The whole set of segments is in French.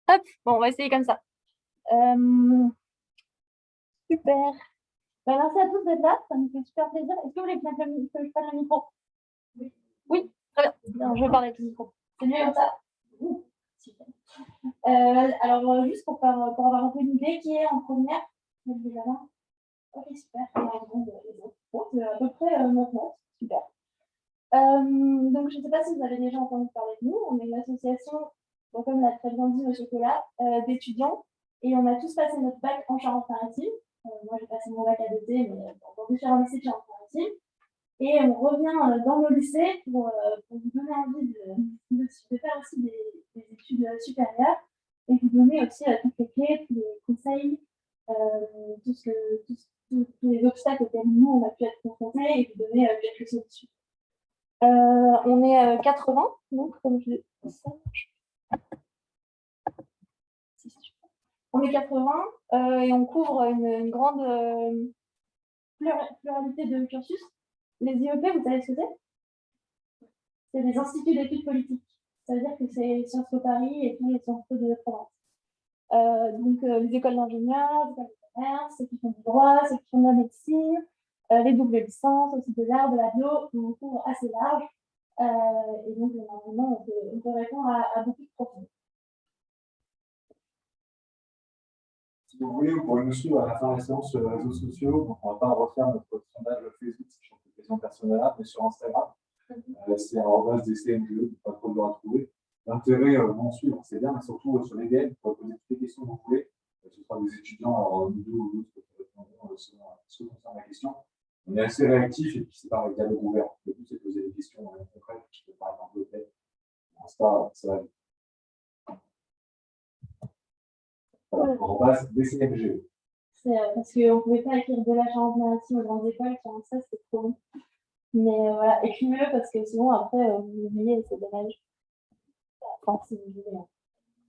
Hop, bon, on va essayer comme ça. Super. Ben, merci à tous d'être là, ça nous fait super plaisir. Est-ce que vous voulez que je prenne le micro? Oui. Oui, très bien. Bien, je vais parler avec le micro. C'est mieux comme ça? Super. Alors, juste pour avoir un peu une idée, qui est en première? Ok, super. Alors, bon, c'est à peu près notre note. Super. Donc, je ne sais pas si vous avez déjà entendu parler de nous. On est une association, donc, comme l'a très bien dit M. Collat, d'étudiants. Et on a tous passé notre bac en Charente-Maritime. Moi, j'ai passé mon bac à l'été, mais dans différents lycées de Charente-Maritime. Et on revient dans nos lycées pour vous donner envie de faire aussi des études supérieures et vous donner aussi toutes les clés, tous les conseils, tous les obstacles auxquels nous, on a pu être confrontés et vous donner quelques solutions. On est 80, donc comme je l'ai dit, on est 80 et on couvre une grande pluralité de cursus. Les IEP, vous savez ce que c'est? C'est des instituts d'études politiques. Ça veut dire que c'est Sciences Po Paris et tous les Sciences Po de Provence. Donc les écoles d'ingénieurs, les écoles de commerce, ceux qui font du droit, ceux qui font de la médecine, les doubles licences, aussi de l'art, de la bio, on couvre assez large. Et donc, normalement, on peut répondre à beaucoup de profils. Si vous voulez, vous pourrez nous suivre à la fin de la séance sur les réseaux sociaux. Donc, on ne va pas refaire notre sondage Facebook, si je fais question personnelle, mais sur Instagram. C'est @DCMGE, pas trop dur à trouver. L'intérêt de nous suivre, c'est bien, mais surtout sur les DM, vous pouvez poser toutes les questions que vous voulez. Ce sera des étudiants, alors deux ou d'autres, qui répondront selon ce qui concerne la question. On est assez réactif et puis c'est pas un dialogue ouvert. Le but, c'est de poser des questions concrètes, par exemple le fait. Ça va vite. Voilà, DCMGE. C'est parce qu'on ne pouvait pas écrire de la Charente-Maritime aux grandes écoles, comme ça, c'est trop long. Mais voilà, écrivez-le parce que sinon, après, vous oubliez, c'est dommage. Enfin, si vous voulez.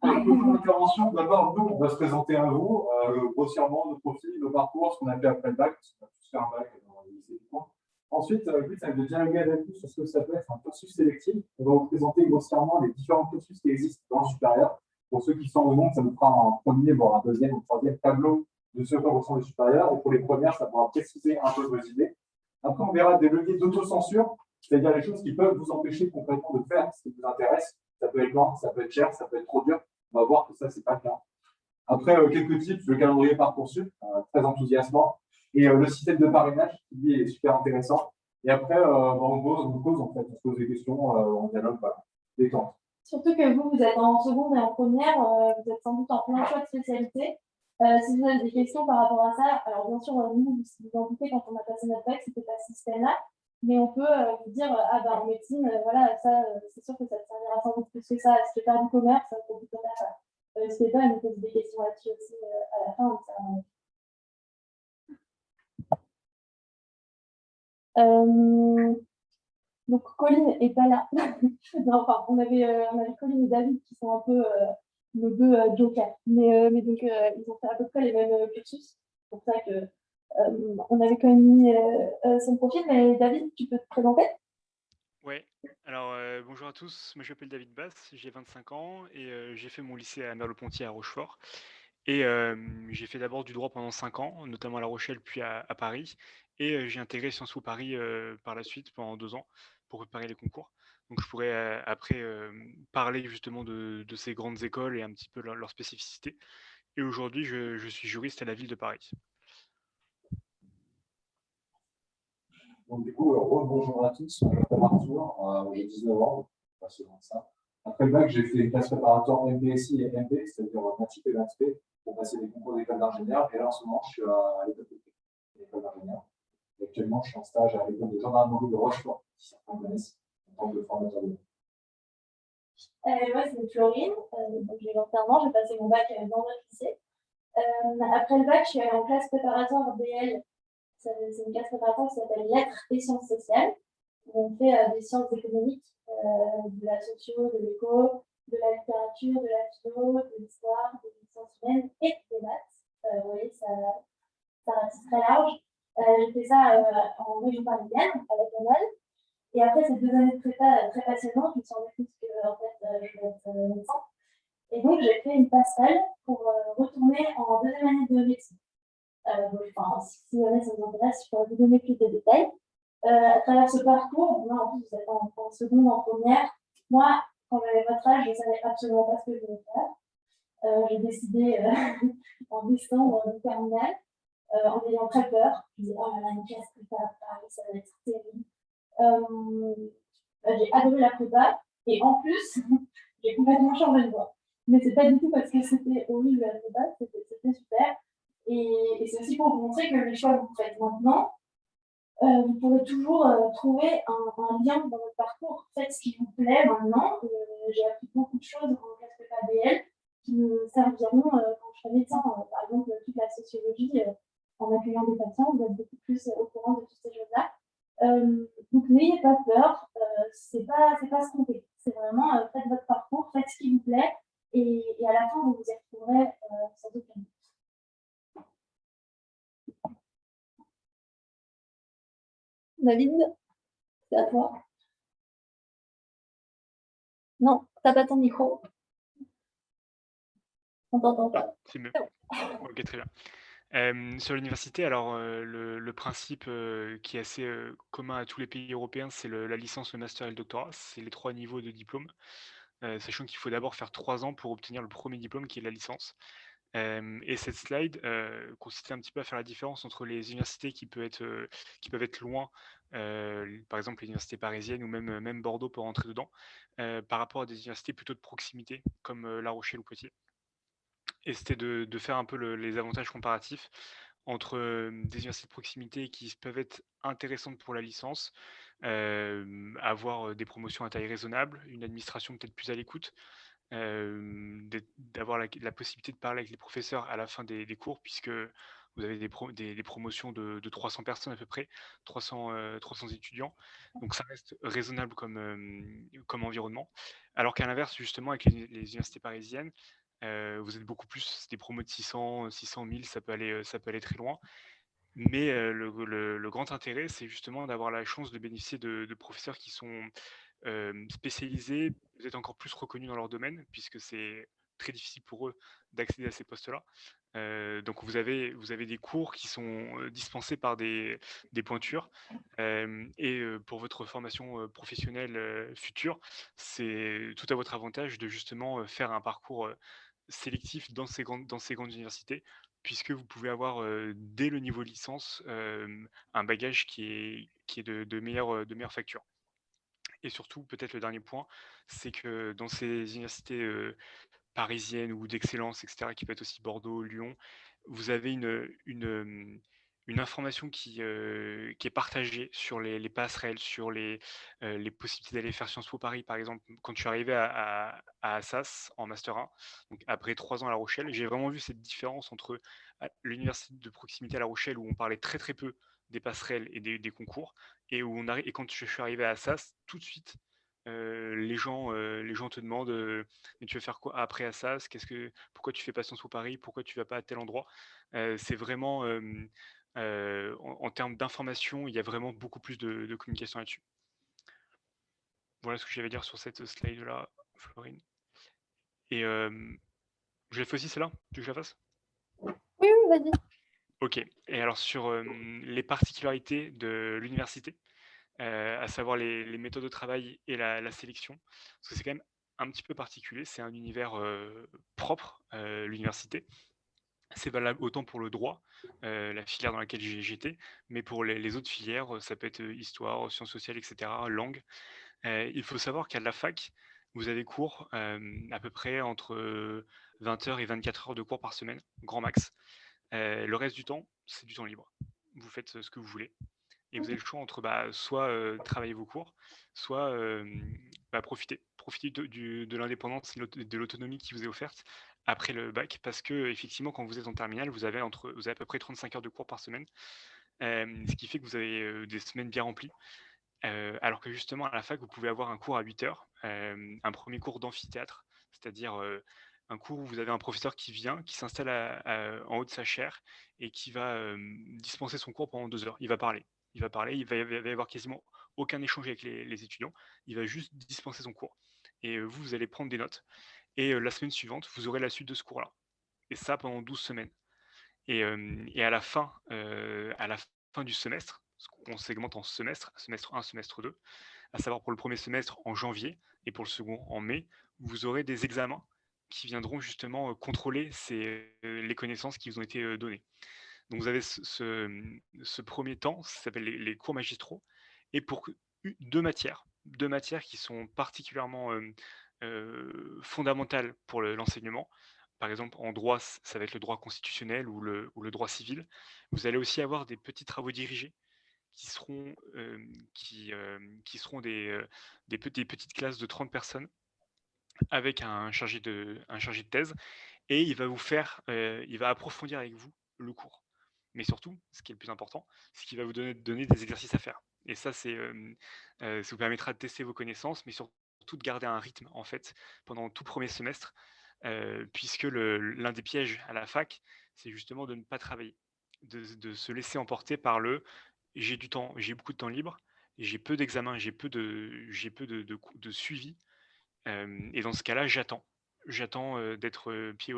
Pour l'intervention, d'abord, nous, on va se présenter à vous, grossièrement, nos profils, nos parcours, ce qu'on a fait après le bac, parce qu'on a tous fait un bac dans les lycées du coin. Ensuite, le but, c'est de dialoguer avec vous sur ce que ça peut être un cursus sélectif. On va vous présenter grossièrement les différents cursus qui existent dans le supérieur. Pour ceux qui sont au monde, ça nous fera un premier, voire un deuxième ou troisième tableau de ce que ressentent les supérieurs. Et pour les premières, ça pourra préciser un peu vos idées. Après, on verra des leviers d'autocensure, c'est-à-dire les choses qui peuvent vous empêcher concrètement de faire ce qui vous intéresse. Ça peut être lent, ça peut être cher, ça peut être trop dur. On va voir que ça, c'est pas le cas. Après, quelques tips, le calendrier Parcoursup, très enthousiasmant, et le système de parrainage, qui lui est super intéressant. Et après, on se pose des questions, on dialogue, détente. Surtout que vous êtes en seconde et en première, vous êtes sans doute en plein choix de spécialité. Si vous avez des questions par rapport à ça, alors bien sûr, nous, vous en doutez, quand on a passé notre bac, c'était pas ce système-là, mais on peut vous dire, en médecine, voilà, ça, c'est sûr que ça te servira sans doute plus que ça. Si tu veux faire du commerce, ça peut plutôt faire ça. N'hésitez pas à nous poser des questions là-dessus aussi à la fin. Donc, Colline n'est pas là. Non, enfin, on avait Colline et David qui sont un peu nos deux jokers. Mais donc, ils ont fait à peu près les mêmes cursus. C'est pour ça que on avait quand même mis son profil. Mais David, tu peux te présenter? Ouais, alors bonjour à tous, moi je m'appelle David Bass, j'ai 25 ans et j'ai fait mon lycée à Merleau-Ponty à Rochefort. Et j'ai fait d'abord du droit pendant 5 ans, notamment à La Rochelle puis à Paris. Et j'ai intégré Sciences Po Paris par la suite pendant 2 ans pour préparer les concours. Donc je pourrais après parler justement de ces grandes écoles et un petit peu leur spécificité. Et aujourd'hui, je suis juriste à la ville de Paris. Donc, du coup, bonjour à tous, je m'appelle Arthur, j'ai 19 ans, pas seulement ça. Après le bac, j'ai fait une classe préparatoire MPSI et MP, c'est-à-dire Maths et Maths pour passer des concours d'école d'ingénieur. Et là, en ce moment, je suis à l'école d'ingénieur. Actuellement, je suis en stage à l'école de gendarmerie de Rochefort, si certains connaissent, en tant que formateur de. Moi, c'est Florine, donc j'ai 21 ans, j'ai passé mon bac dans notre lycée. Après le bac, je suis allée en classe préparatoire BL. C'est une classe préparatoire qui s'appelle Lettres et Sciences sociales. On fait des sciences économiques, de la socio, de l'éco, de la littérature, de la philo, de l'histoire, des sciences humaines et des maths. Vous voyez, ça ratisse très large. J'ai fait ça en région parisienne avec Emmanuel. Et après ces 2 années de prépa très passionnantes, je me suis rendu compte que en fait, je voulais être médecin. Et donc, j'ai fait une passerelle pour retourner en 2e année de médecine. Enfin, si jamais ça vous intéresse, je pourrais vous donner plus de détails. À travers ce parcours, là, en plus, vous êtes en seconde, en première. Moi, quand j'avais votre âge, je ne savais absolument pas ce que je voulais faire. J'ai décidé en décembre de terminale, en ayant très peur. Je me disais, oh là là, une classe prépa à Paris, ça va être terrible. J'ai adoré la prépa, et en plus, j'ai complètement changé de voie. Mais c'est pas du tout parce que c'était horrible la prépa, c'était super. Et c'est aussi pour vous montrer que les choix que vous faites maintenant, vous pourrez toujours trouver un lien dans votre parcours. Faites ce qui vous plaît maintenant. J'ai appris beaucoup de choses en classe prépa BL qui me serviront quand je serai médecin. Par exemple, toute la sociologie, en accueillant des patients, vous êtes beaucoup plus au courant de toutes ces choses-là. Donc n'ayez pas peur, c'est pas se tromper. C'est vraiment faites votre parcours, faites ce qui vous plaît, et à la fin vous vous y retrouverez sans aucun doute. David, c'est à toi. Non, t'as pas ton micro. On t'entend pas. C'est mieux. Ok, très bien. Sur l'université, alors le principe qui est assez commun à tous les pays européens, c'est la licence, le master et le doctorat. C'est les 3 niveaux de diplôme, sachant qu'il faut d'abord faire 3 ans pour obtenir le premier diplôme qui est la licence. Et cette slide consistait un petit peu à faire la différence entre les universités qui peuvent être loin, par exemple les universités parisiennes ou même Bordeaux pour rentrer dedans, par rapport à des universités plutôt de proximité comme La Rochelle ou Poitiers. Et c'était de faire un peu les avantages comparatifs entre des universités de proximité qui peuvent être intéressantes pour la licence, avoir des promotions à taille raisonnable, une administration peut-être plus à l'écoute, d'avoir la possibilité de parler avec les professeurs à la fin des cours, puisque vous avez des promotions de 300 personnes à peu près, 300 étudiants. Donc ça reste raisonnable comme environnement. Alors qu'à l'inverse, justement, avec les universités parisiennes, vous êtes beaucoup plus des promos de 600, 1000, ça peut aller très loin. Mais le grand intérêt, c'est justement d'avoir la chance de bénéficier de professeurs qui sont spécialisés, peut-être encore plus reconnus dans leur domaine, puisque c'est très difficile pour eux d'accéder à ces postes-là. Donc vous avez des cours qui sont dispensés par des pointures. Et pour votre formation professionnelle future, c'est tout à votre avantage de justement faire un parcours sélectif dans ces grandes universités, puisque vous pouvez avoir dès le niveau licence un bagage qui est de meilleure facture. Et surtout, peut-être le dernier point, c'est que dans ces universités parisiennes ou d'excellence, etc., qui peut être aussi Bordeaux, Lyon, vous avez une information qui est partagée sur les passerelles, sur les possibilités d'aller faire Sciences Po Paris, par exemple. Quand je suis arrivé à Assas en Master 1, donc après 3 ans à La Rochelle, j'ai vraiment vu cette différence entre l'université de proximité à La Rochelle, où on parlait très très peu des passerelles et des concours, et quand je suis arrivé à Assas, tout de suite, les gens te demandent mais tu veux faire quoi après Assas? Pourquoi tu fais pas Sciences Po Paris? Pourquoi tu vas pas à tel endroit? C'est vraiment en termes d'information, il y a vraiment beaucoup plus de communication là-dessus. Voilà ce que j'avais à dire sur cette slide-là, Florine. Et je la fais aussi celle-là? Tu veux que je la fasse? Oui, oui, vas-y. Ok. Et alors sur les particularités de l'université, à savoir les méthodes de travail et la sélection, parce que c'est quand même un petit peu particulier, c'est un univers propre, l'université. C'est valable autant pour le droit, la filière dans laquelle j'étais, mais pour les autres filières, ça peut être histoire, sciences sociales, etc., langue. Il faut savoir qu'à la fac, vous avez cours à peu près entre 20 heures et 24 heures de cours par semaine, grand max. Le reste du temps, c'est du temps libre. Vous faites ce que vous voulez. Et vous avez le choix entre soit travailler vos cours, soit profiter de l'indépendance et de l'autonomie qui vous est offerte après le bac, parce que effectivement, quand vous êtes en terminale, vous avez à peu près 35 heures de cours par semaine, ce qui fait que vous avez des semaines bien remplies. Alors que justement, à la fac, vous pouvez avoir un cours à 8 heures, un premier cours d'amphithéâtre, c'est-à-dire un cours où vous avez un professeur qui vient, qui s'installe en haut de sa chaire et qui va dispenser son cours pendant 2 heures. Il va parler, il va y avoir quasiment aucun échange avec les étudiants. Il va juste dispenser son cours. Et vous allez prendre des notes. Et la semaine suivante, vous aurez la suite de ce cours-là. Et ça pendant 12 semaines. Et à la fin du semestre, parce qu'on segmente en semestre, semestre 1, semestre 2, à savoir pour le premier semestre en janvier et pour le second en mai, vous aurez des examens qui viendront justement contrôler les connaissances qui vous ont été données. Donc vous avez ce premier temps, ça s'appelle les cours magistraux, et pour deux matières qui sont particulièrement fondamentales pour l'enseignement. Par exemple, en droit, ça va être le droit constitutionnel ou le droit civil. Vous allez aussi avoir des petits travaux dirigés qui seront, qui seront des petites classes de 30 personnes avec un chargé de thèse, et il va approfondir avec vous le cours. Mais surtout, ce qui est le plus important, c'est qu'il va vous donner des exercices à faire. Et ça, ça vous permettra de tester vos connaissances, mais surtout de garder un rythme, en fait, pendant tout premier semestre, puisque l'un des pièges à la fac, c'est justement de ne pas travailler, de se laisser emporter par j'ai du temps, j'ai beaucoup de temps libre, j'ai peu d'examens, j'ai peu de suivi, et dans ce cas-là, j'attends d'être pied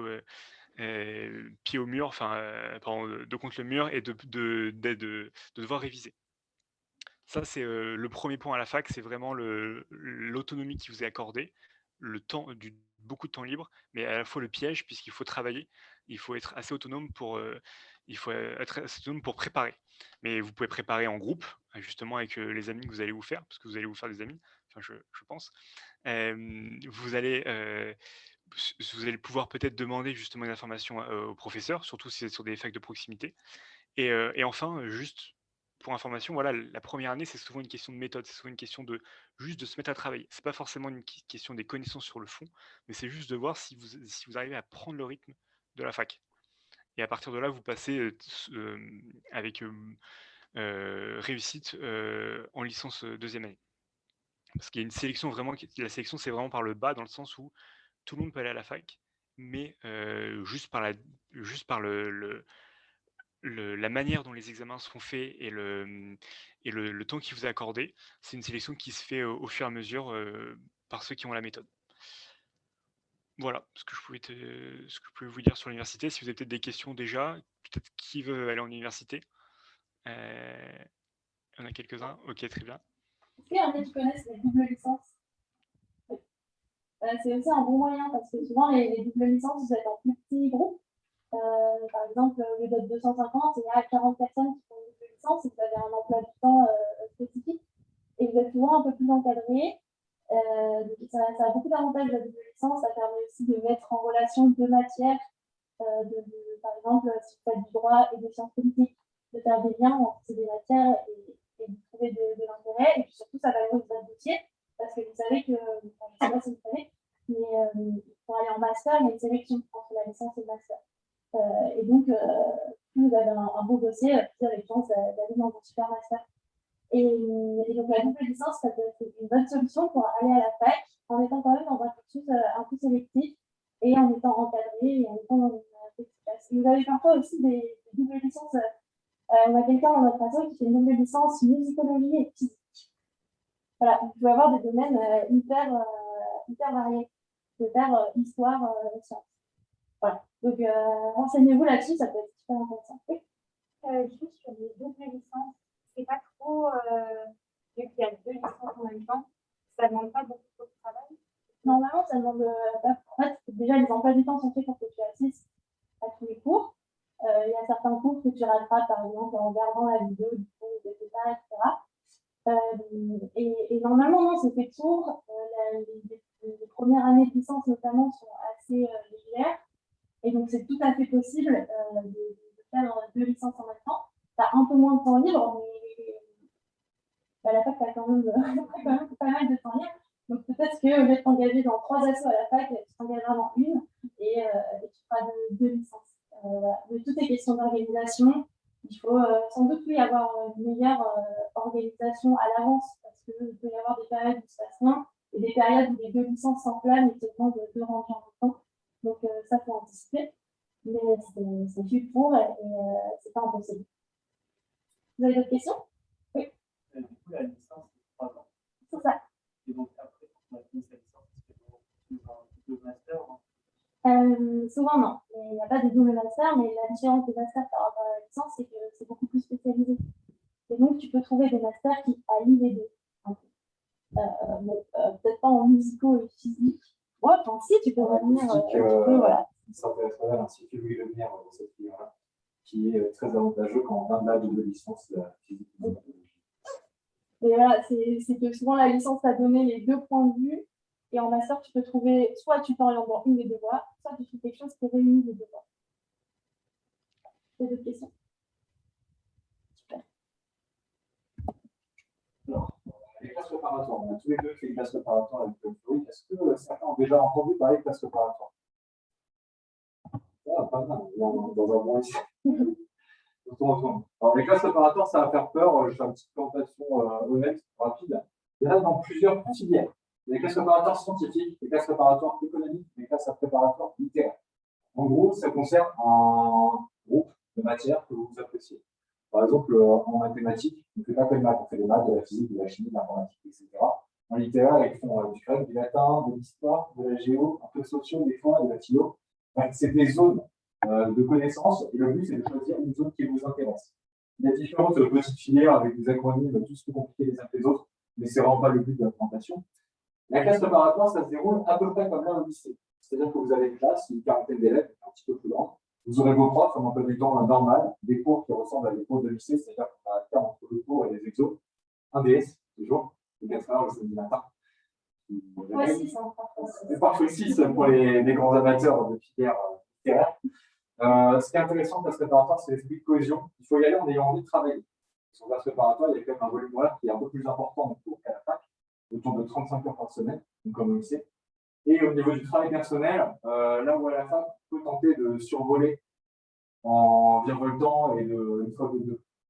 au mur, enfin, pardon, de contre le mur et de devoir réviser. Ça, c'est le premier point à la fac, c'est vraiment l'autonomie qui vous est accordée, beaucoup de temps libre, mais à la fois le piège, puisqu'il faut travailler, il faut être assez autonome pour préparer. Mais vous pouvez préparer en groupe, justement avec les amis que vous allez vous faire, parce que vous allez vous faire des amis, enfin, je pense. Vous allez pouvoir peut-être demander justement une information au professeur, surtout si c'est sur des facs de proximité. Et enfin, juste pour information, voilà, la première année, c'est souvent une question de méthode, c'est souvent une question juste de se mettre à travailler. C'est pas forcément une question des connaissances sur le fond, mais c'est juste de voir si vous arrivez à prendre le rythme de la fac. Et à partir de là, vous passez avec réussite en licence deuxième année. Parce qu'il y a une sélection vraiment, la sélection c'est vraiment par le bas, dans le sens où tout le monde peut aller à la fac, mais juste par la manière dont les examens sont faits et le temps qui vous est accordé, c'est une sélection qui se fait au fur et à mesure par ceux qui ont la méthode. Voilà ce que je pouvais vous dire sur l'université. Si vous avez peut-être des questions déjà, peut-être qui veut aller en université. Il y en a quelques-uns. Ok, très bien. Est-ce qu'il y en a qui connaissent les doubles licences? C'est aussi un bon moyen parce que souvent les doubles licences, vous êtes en plus petits groupes. Par exemple, au lieu d'être 250, il y a 40 personnes qui font une double licence et vous avez un emploi du temps spécifique. Et vous êtes souvent un peu plus encadré. Donc ça a beaucoup d'avantages la double licence. Ça permet aussi de mettre en relation deux matières. Par exemple, si vous faites du droit et des sciences politiques, de faire des liens entre ces deux matières et de trouver de l'intérêt. Et puis surtout, ça valorise votre dossier parce que vous savez que, enfin, je ne sais pas si vous savez, mais pour aller en master, il y a une sélection entre la licence et le master. Et donc, plus vous avez un bon dossier, plus vous avez de chance d'aller dans un super master. Et donc, la double licence, ça peut être une bonne solution pour aller à la fac en étant quand même dans un cursus un peu sélectif et en étant encadré et en étant dans une petite classe. Vous avez parfois aussi des doubles licences. On a quelqu'un dans notre réseau qui fait une double licence musicologie et physique. Voilà, vous pouvez avoir des domaines hyper variés. Vous pouvez faire histoire, sciences. Voilà. Donc, renseignez-vous là-dessus, ça peut être super intéressant. Oui. Juste sur les doubles licences, c'est pas trop, vu qu'il y a deux licences en même temps, ça demande pas beaucoup de travail? Normalement, ça demande en fait, déjà les emplois du temps sont faits pour que tu assistes à tous les cours. Il y a certains cours que tu rateras, par exemple, en regardant la vidéo du cours, etc. Et normalement, non, c'est fait pour. Les premières années de licence, notamment, sont assez légères. Et donc, c'est tout à fait possible de faire deux licences en même temps. Tu as un peu moins de temps libre, mais à la fac, tu as quand même pas mal de temps libre. Donc, peut-être qu'au lieu de t'engager dans 3 assos à la fac, tu t'engageras dans une et tu feras deux licences. Voilà. Mais tout est question d'organisation. Il faut sans doute y avoir une meilleure organisation à l'avance parce qu'il peut y avoir des périodes où il se passe rien et des périodes où les deux licences s'enflamment et te demandent de rentrer en même temps. Donc, ça, il faut anticiper. Mais c'est fait pour et c'est pas impossible. Vous avez d'autres questions? Oui. Du coup, la licence Souvent, non. Il n'y a pas de double master, mais la différence des masters par rapport à la licence, c'est que c'est beaucoup plus spécialisé. Et donc, tu peux trouver des masters qui allient les deux. Peut-être pas en musicaux et physique. Ouais, enfin, si, tu peux revenir. Voilà. Ça intéresserait à l'Institut Louis Lumière dans cette filière-là, qui est très avantageux quand on a la double licence physique. Et voilà, c'est que souvent la licence t'a donné les deux points de vue. Et en master, tu peux trouver, soit tu t'orientes dans une des deux voies, soit tu trouves quelque chose qui réunit les deux voies. C'est d'autres questions? Super. Alors, les classes préparatoires, on a tous les deux fait les classes préparatoires avec le Fleury. Est-ce que certains ont déjà entendu parler de classes préparatoires? Ah, pas mal, dans un bon lycée. Alors, les classes préparatoires, ça va faire peur. Je fais une petite présentation honnête, rapide. Il y en a dans plusieurs filières. Il y a les classes préparatoires scientifiques, les classes préparatoires économiques, les classes préparatoires littéraires. En gros, ça concerne un groupe de matières que vous appréciez. Par exemple, en mathématiques, on ne fait pas que les maths, on fait des maths, de la physique, de la chimie, de l'informatique, etc. En littéraire, ils font du grec, du latin, de l'histoire, de la géo, un peu de sociaux, des fois, de la philo. C'est des zones de connaissances, et le but, c'est de choisir une zone qui vous intéresse. Il y a différentes petites filières avec des acronymes tous plus compliqués les uns que les autres, mais c'est vraiment pas le but de la présentation. La classe préparatoire, ça se déroule à peu près comme là au lycée. C'est-à-dire que vous avez une classe, une quarantaine d'élèves, un petit peu plus grande. Vous aurez vos profs en emploi du temps normal, des cours qui ressemblent à des cours de lycée, c'est-à-dire qu'on a un terme entre le cours et les exos, un DS, toujours, les 4 heures le samedi matin. Ouais, 6, hein, c'est parfois 6 pour les grands amateurs de filière littéraire. Ce qui est intéressant de classe préparatoire, c'est l'esprit de cohésion. Il faut y aller en ayant envie de travailler. Sur classe préparatoire, il y a quand même un volume horaire qui est un peu plus important en cours qu'à la fac, autour de 35 heures par semaine, donc comme au lycée. Et au niveau du travail personnel, là où à la fac, on peut tenter de survoler en virevoltant et une fois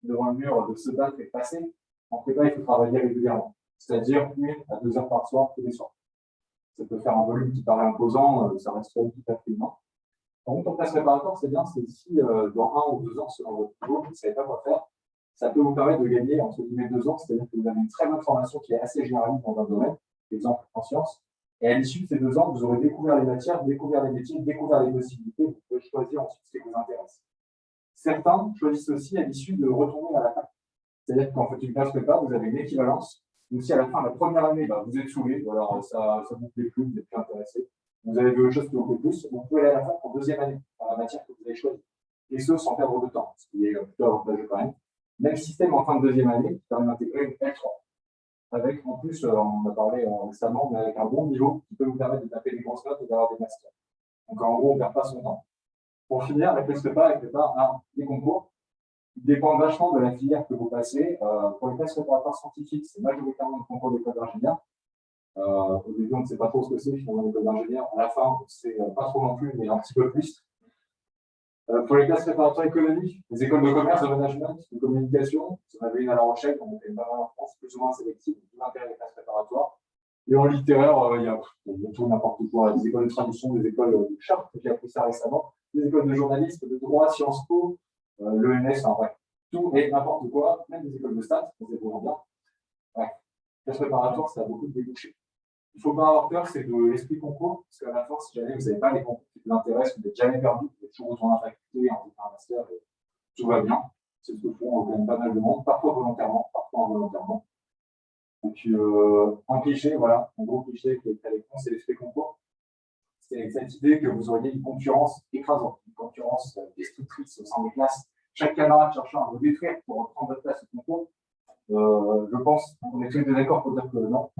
devant le mur, de se battre et de passer. En prépa, il faut travailler régulièrement, c'est-à-dire 1 à 2 heures par soir, tous les soirs. Ça peut faire un volume qui paraît imposant, ça reste tout à fait humain. Par contre, en classe préparatoire, c'est bien, c'est si dans 1 ou 2 ans, selon votre niveau, vous ne savez pas quoi faire, ça peut vous permettre de gagner entre guillemets 2 ans, c'est-à-dire que vous avez une très bonne formation qui est assez généraliste dans un domaine, exemple en sciences. Et à l'issue de ces 2 ans, vous aurez découvert les matières, découvert les métiers, découvert les possibilités. Vous pouvez choisir ensuite ce qui vous intéresse. Certains choisissent aussi à l'issue de retourner à la fac. C'est-à-dire qu'en fait, une classe prépa, vous avez une équivalence. Donc, si à la fin de la première année, vous êtes saoulé, ou alors ça ne vous plaît plus, vous n'êtes plus intéressé, vous avez vu autre chose qui vous plaît plus, vous pouvez aller à la fac en 2e année, dans la matière que vous avez choisie. Et ce, sans perdre de temps, ce qui est plutôt avantageux quand même. Même système en fin de 2e année qui permet d'intégrer une L3. Avec, en plus, on a parlé récemment, mais avec un bon niveau qui peut vous permettre de taper des grosses notes et d'avoir des masters. Donc, en gros, on ne perd pas son temps. Pour finir, avec le SPEPA, des concours qui dépendent vachement de la filière que vous passez. Pour les classes préparatoires scientifiques, c'est majoritairement le concours d'école d'ingénieur. Au début, on ne sait pas trop ce que c'est, finalement, l'école d'ingénieur. À la fin, on ne sait pas trop non plus, mais un petit peu plus. Pour les classes préparatoires économiques, les écoles de commerce, de management, de communication, on avait une à La Rochelle, on était pas mal en France, plus ou moins sélective, tout l'intérêt des classes préparatoires. Et en littéraire, il y a tout n'importe quoi, des écoles de traduction, des écoles de Chartres, j'ai appris ça récemment, des écoles de journalisme, de droit, Sciences Po, l'ENS, en vrai, tout et n'importe quoi, même des écoles de stats, on sait vraiment bien. Ouais. Classe préparatoire, ça a beaucoup de débouchés. Il ne faut pas avoir peur, c'est de l'esprit concours, parce qu'à la fin, si jamais vous n'avez pas les concours qui vous intéressent, vous n'êtes jamais perdu, vous êtes toujours retourné à la faculté, en faisant un master, et tout va bien. C'est ce que font quand même pas mal de monde, parfois volontairement, parfois involontairement. Et puis, un cliché, voilà, un gros cliché qui est très con, c'est l'esprit concours. C'est cette idée que vous auriez une concurrence écrasante, une concurrence destructrice au sein des classes, chaque camarade cherchant à vous détruire pour reprendre votre place au concours. Je pense qu'on est tous les deux d'accord pour dire que non,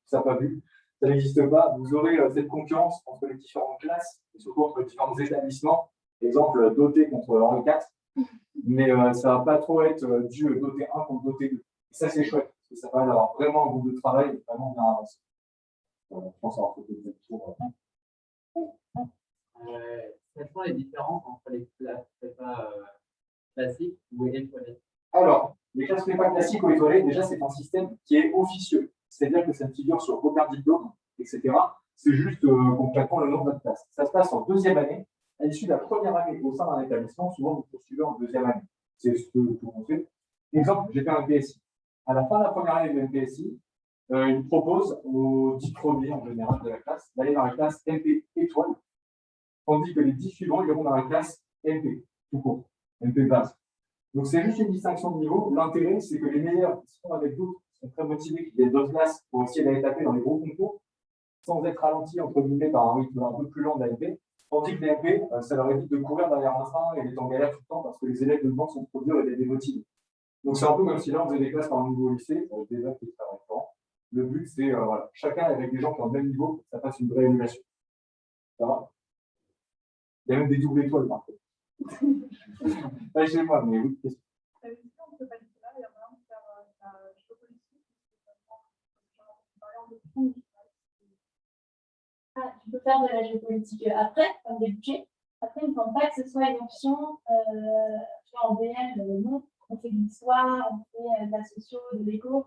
ça n'a pas vu, ça n'existe pas. Vous aurez cette concurrence entre les différentes classes, et surtout entre les différents établissements. Exemple, doté contre Henri IV, mais ça ne va pas trop être dû doté 1 contre doté 2. Et ça, c'est chouette, parce que ça permet d'avoir vraiment un groupe de travail vraiment bien avancé. Je pense avoir fait le tour. Quelles sont les différences entre les classes prépa classiques ou étoilées? Alors, les classes prépa classiques ou étoilées, déjà, c'est un système qui est officieux. C'est-à-dire que ça figure sur aucun diplôme, etc. C'est juste concrètement le nom de votre classe. Ça se passe en 2e année. À l'issue de la première année au sein d'un établissement, souvent vous poursuivez en 2e année. C'est ce que vous faites. Exemple, j'ai fait un MPSI. À la fin de la première année de MPSI, il propose aux 10 premiers en général de la classe d'aller dans la classe MP étoile. tandis que les 10 suivants iront dans la classe MP, tout court, MP base. Donc, c'est juste une distinction de niveau. L'intérêt, c'est que les meilleurs qui sont avec d'autres, qui sont très motivés, qui viennent d'autres classes pour essayer d'aller taper dans les gros concours, sans être ralentis, entre guillemets, par un rythme un peu plus lent de l'AMP. Tandis que l'AMP, ça leur évite de courir derrière un train et d'être en galère tout le temps parce que les élèves de devant sont trop durs et des démotivés. Donc, c'est un peu comme si là, on faisait des classes par un niveau au lycée, déjà qui est très récurrent. Le but, c'est voilà, chacun avec des gens qui ont le même niveau pour que ça fasse une vraie émulation. Ça va? Il y a même des doubles étoiles, par contre. Pas chez moi, mais oui, question. Ah, tu peux faire de la géopolitique après, comme débouché. Après, il ne faut pas que ce soit une option en BL, non. On fait de l'histoire, on fait de la socio, de l'éco,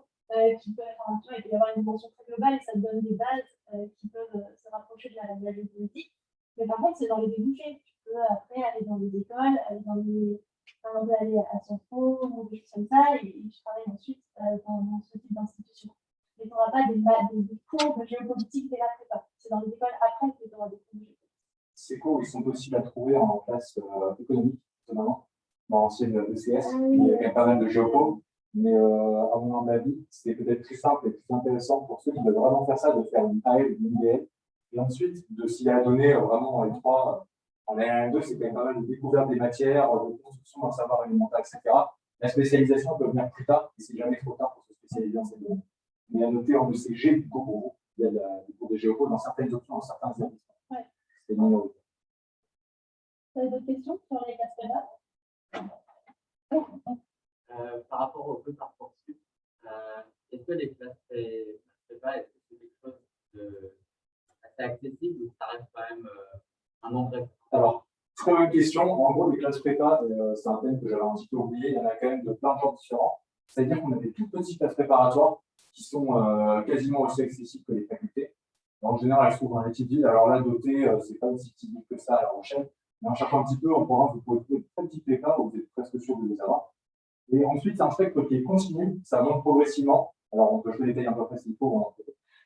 qui peut être en il peut y avoir une dimension très globale et ça te donne des bases qui peuvent se rapprocher de la géopolitique. Mais par contre, c'est dans les débouchés. Tu peux après aller dans des écoles, aller dans des. On peut aller à Sciences Po ou des choses comme ça, et je travaille ensuite dans ce type d'institution. Mais tu n'auras pas des cours de géopolitique dès la prépa. C'est dans les écoles après que tu auras des cours de géopolitique. Ces cours, ils sont possibles à trouver en classe économique, notamment, dans l'ancienne ECS. Il y a quand même pas mal de géopo. Mais à mon humble avis, c'est peut-être plus simple et plus intéressant pour ceux qui veulent vraiment faire ça, de faire une AL ou une BL. Et ensuite, de s'y adonner vraiment dans les trois. En L1 et 2, c'est quand même pas mal de découverte des matières, de construction d'un savoir alimentaire, etc. La spécialisation peut venir plus tard, et c'est jamais trop tard pour se spécialiser dans ces domaines. Mais à noter en ECG, du coup, pour vous, il y a des cours de géopo dans certaines options, dans certains établissements. Ouais. C'est minoritaire. Vous avez d'autres questions sur les classes prépa? Par rapport au Parcoursup, est-ce que les classes prépa, est-ce que c'est quelque chose d'assez accessible ou ça reste quand même un nom vrai? Alors, très bonne question. En gros, les classes prépa, c'est un thème que j'avais un petit peu oublié. Il y en a quand même de plein de genres différents. C'est-à-dire qu'on a des toutes petites classes préparatoires qui sont quasiment aussi accessibles que les facultés. En général, elles se trouvent dans les petites villes. Alors là, dotées, c'est pas aussi petite ville que ça à La Rochelle. Mais en cherchant un petit peu, en province, vous pouvez trouver de très petites prépas où vous êtes presque sûr de les avoir. Et ensuite, c'est un spectre qui est continu. Ça monte progressivement. Alors, on peut jouer les détails un peu après s'il faut.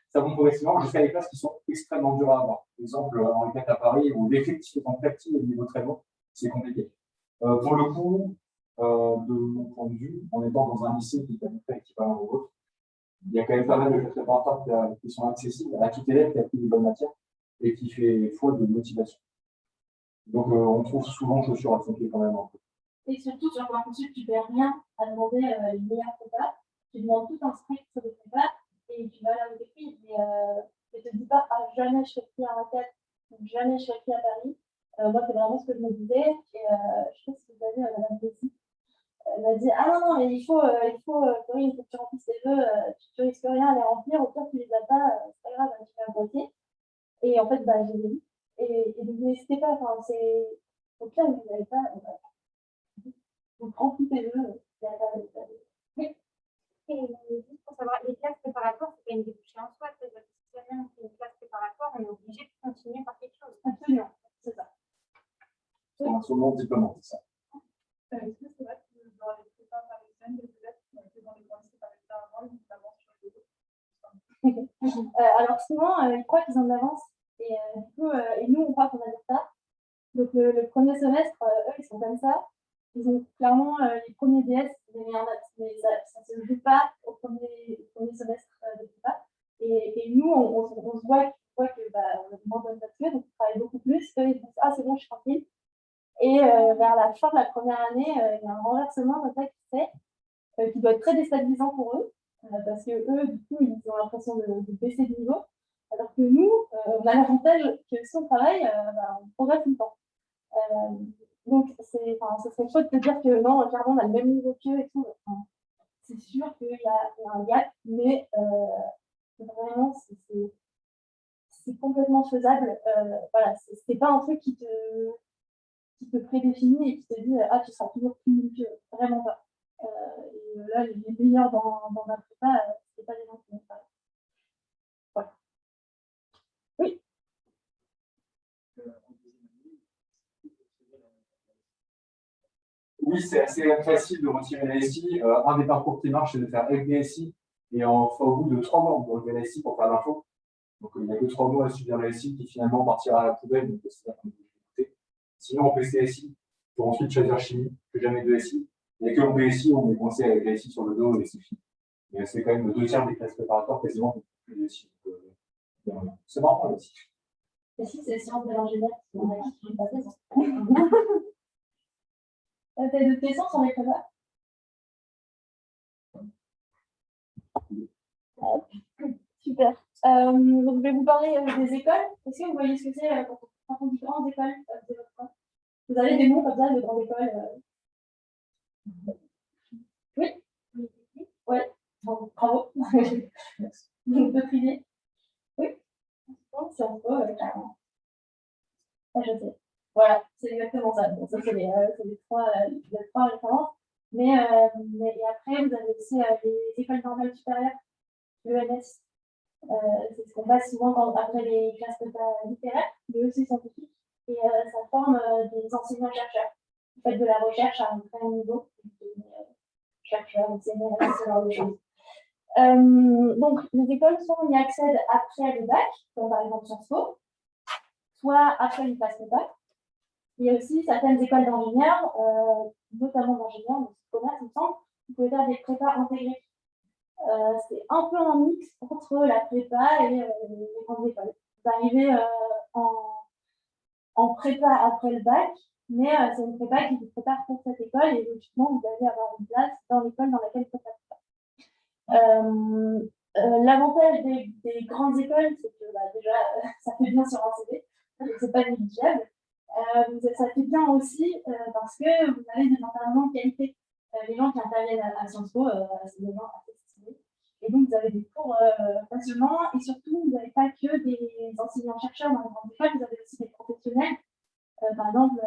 Ça monte progressivement jusqu'à les classes qui sont extrêmement dures à avoir. Par exemple, en Henri IV à Paris, où l'effectif étant très petit et le niveau très bon, c'est compliqué. Pour le coup, de mon point de vue, en étant dans un lycée qui est à peu près équivalent au vôtre, il y a quand même pas mal de classes préparatoires qui sont accessibles à tout élève qui a pris des bonnes matières et qui fait foi de motivation. Donc, on trouve souvent chaussures à son pied quand même un peu. Et surtout, sur Parcoursup, tu ne perds rien à demander les meilleures prépas. Tu demandes tout un spectre de prépa et tu vas là où tu es pris. Mais ne te dis pas, ah, jamais je serai pris à Roquette, jamais je serai pris à Paris. Moi, c'est vraiment ce que je me disais. Et je sais pas si vous avez Madame Bessie. Elle m'a dit, ah non, mais il faut Corinne, il faut que tu remplisses tes vœux, tu risques rien à les remplir, au pire, tu les as pas, c'est pas grave, tu fais un papier. Et en fait, bah, j'ai vu. Et donc, n'hésitez pas, enfin, c'est. Au pire, vous n'avez pas. Donc, remplis tes vœux. Oui. Et juste pour savoir, les classes préparatoires, c'est pas une débouchée en soi. C'est-à-dire que si jamais on fait une classe préparatoire, on est obligé de continuer par quelque chose. Absolument, c'est ça. C'est un second diplôme, c'est ça. Est-ce que c'est vrai que dans les prépas parisiennes, les élèves qui ont été dans les grands lycées parisiens avant, ils ont de l'avance sur les autres? Alors, souvent, ils croient qu'ils ont de l'avance. Et du coup, et nous, on croit qu'on a du retard. Donc, le premier semestre, eux, ils sont comme ça. Ils ont clairement les premiers DS, mais ça ne se joue pas au premier semestre de prépa. Et nous, on se voit que bah, on a moins bonne notes, donc on travaille beaucoup plus. Eux, ils disent, ah, c'est bon, je suis tranquille. Et vers la fin de la première année, il y a un renversement qui se fait, qui doit être très déstabilisant pour eux, parce que eux, du coup, ils ont l'impression de baisser de niveau. Alors que nous, on a l'avantage que si on travaille, bah, on progresse tout le temps. Donc, ce serait faux de te dire que non, clairement, on a le même niveau qu'eux et tout. Enfin, c'est sûr qu'il y a un gap, mais vraiment, c'est complètement faisable. Voilà, c'est pas un truc qui te prédéfinit et qui te dit ah, tu seras toujours plus nul qu'eux. Vraiment pas. Et là, les meilleurs dans ma prépa, c'est pas des gens qui m'ont parlé. Voilà. Oui. Oui, c'est assez facile de retirer la SI. Un des parcours qui marche, c'est de faire FDSI. Et au bout de 3 mois, on peut relever la SI pour faire l'info. Donc, il n'y a que 3 mois à subir la SI qui finalement partira à la poubelle. Donc, c'est Sinon, en PCSI, il faut ensuite choisir chimie, que jamais de SI. Et que en PSI, on est coincé avec la SI sur le dos et c'est fini. Mais c'est quand même 2/3 des classes préparatoires quasiment qui plus de SI. C'est marrant aussi. Et si c'est sciences de l'ingénieur, c'est pas fait. T'as d'autres questions sur les prépas? Super. Donc, je vais vous parler des écoles. Est-ce que vous voyez ce que c'est quand on dit grandes écoles? Vous avez des mots comme ça de grandes écoles? Oui. Ouais. Bravo. D'autres idées? Oui. Sciences Po, carrément. Ah, je sais. Voilà, c'est exactement ça. Donc, ça, c'est les trois références. Mais et après, vous avez aussi les écoles normales supérieures, l'ENS. C'est ce qu'on passe souvent après les classes littéraires, mais aussi scientifiques. Et ça forme des enseignants-chercheurs. Vous faites de la recherche à un très haut niveau, chercheurs, enseignants, ce genre de choses. Donc, les écoles, soit on y accède après le bac, comme par exemple Sciences Po, soit après une classe de bac. Il y a aussi certaines écoles d'ingénieurs, notamment d'ingénieurs, mais aussi de commerce, il me semble, vous pouvez faire des prépas intégrés. C'est un peu un mix entre la prépa et les grandes écoles. Vous arrivez en prépa après le bac, mais c'est une prépa qui vous prépare pour cette école et logiquement, vous allez avoir une place dans l'école dans laquelle vous faites la prépa. L'avantage des grandes écoles, c'est que déjà, ça fait bien sur un CV, c'est pas négligeable. Ça fait bien aussi parce que vous avez des intervenants de qualité. Les gens qui interviennent à Sciences Po, c'est des gens assez stylés. Et donc, vous avez des cours passionnants et surtout, vous n'avez pas que des enseignants-chercheurs dans les grandes écoles, vous avez aussi des professionnels. Par exemple,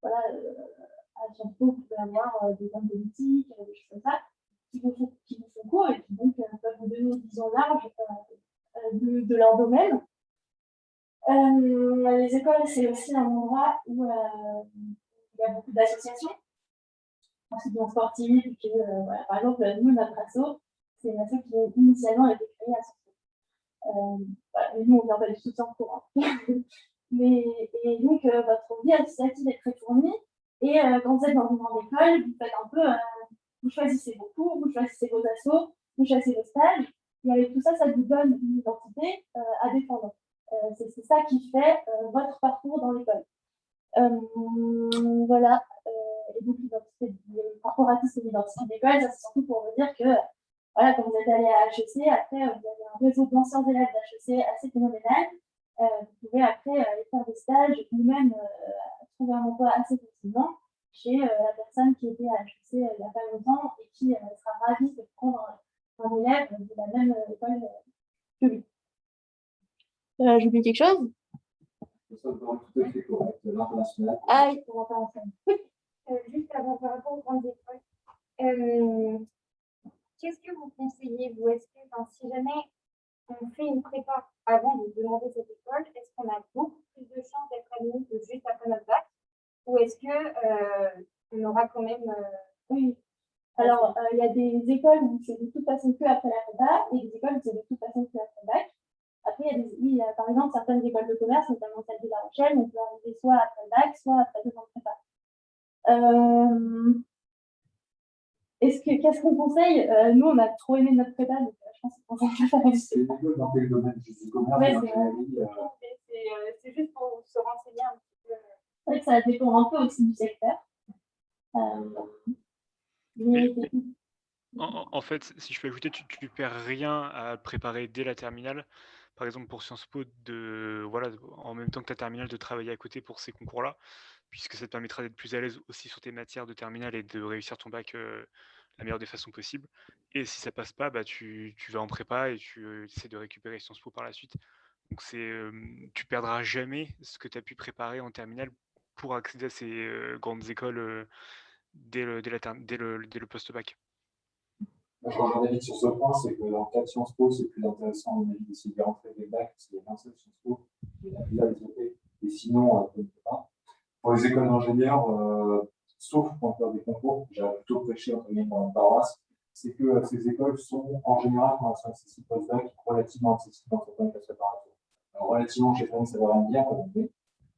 voilà, à Sciences Po, vous pouvez avoir des hommes politiques, des choses comme ça, qui vous font cours et qui donc peuvent vous donner une vision large de leur domaine. Les écoles, c'est aussi un endroit où il y a beaucoup d'associations, aussi bien sportives que, voilà. Par exemple, nous, notre asso, c'est une asso qui a initialement été créée à Sciences Po. Voilà, mais nous, on vient pas du tout de Sciences Po. Et donc, votre vie associative est très fournie. Et quand vous êtes dans une grande école, vous faites un peu, vous choisissez vos cours, vous choisissez vos assos, vous choisissez vos stages. Et avec tout ça, ça vous donne une identité à défendre. C'est ça qui fait votre parcours dans l'école. Voilà. Et donc, le corporatisme et l'identité d'école, ça c'est surtout pour vous dire que, voilà, quand vous êtes allé à HEC, après, vous avez un réseau d'anciens élèves d'HEC assez phénoménal. Vous pouvez après aller faire des stages ou même trouver un emploi assez facilement chez la personne qui était à HEC il n'y a pas longtemps et qui sera ravie de prendre un élève de la même école que lui. J'oublie quelque chose? Ça doit être tout à fait correct, l'international. Ah oui, on va faire ensemble. Juste avant, par rapport aux grandes écoles, qu'est-ce que vous conseillez, vous? Est-ce que si jamais on fait une prépa avant de demander cette école, est-ce qu'on a beaucoup plus de chances d'être admis que juste après notre bac? Ou est-ce que on aura quand même Oui. Alors, il y a des écoles où c'est de toute façon que après la prépa et des écoles où c'est de toute façon que après le bac. Après, il y a par exemple certaines écoles de commerce, notamment celle de La Rochelle, on peut arriver soit après le bac, soit après 2 ans de prépa. Qu'est-ce qu'on conseille? Nous, on a trop aimé notre prépa, donc je pense qu'on conseille pas faire C'est une école dans quel domaine? Du commerce, ouais, de l'ingénierie. c'est juste pour se renseigner un petit peu. C'est vrai que ça dépend un peu aussi du secteur. Mais En fait, si je peux ajouter, tu perds rien à préparer dès la terminale. Par exemple, pour Sciences Po, voilà, en même temps que ta terminale, de travailler à côté pour ces concours-là, puisque ça te permettra d'être plus à l'aise aussi sur tes matières de terminale et de réussir ton bac la meilleure des façons possibles. Et si ça passe pas, tu vas en prépa et tu essaies de récupérer Sciences Po par la suite. Donc tu perdras jamais ce que tu as pu préparer en terminale pour accéder à ces grandes écoles dès le post-bac. Moi, je rejoins David sur ce point, c'est que dans le cas de Sciences Po, c'est plus intéressant, à mon avis, d'essayer de rentrer des bacs, parce qu'il y a un seul Sciences Po, il y a déjà les OP, et sinon, on ne peut pas. Pour les écoles d'ingénieurs, sauf pour faire des concours, j'ai plutôt prêché entre guillemets dans la paroisse, c'est que ces écoles sont en général, quand elles sont accessibles post-bac, relativement accessibles dans certaines classes préparatoires. Alors, relativement, j'ai pas ça veut rien dire,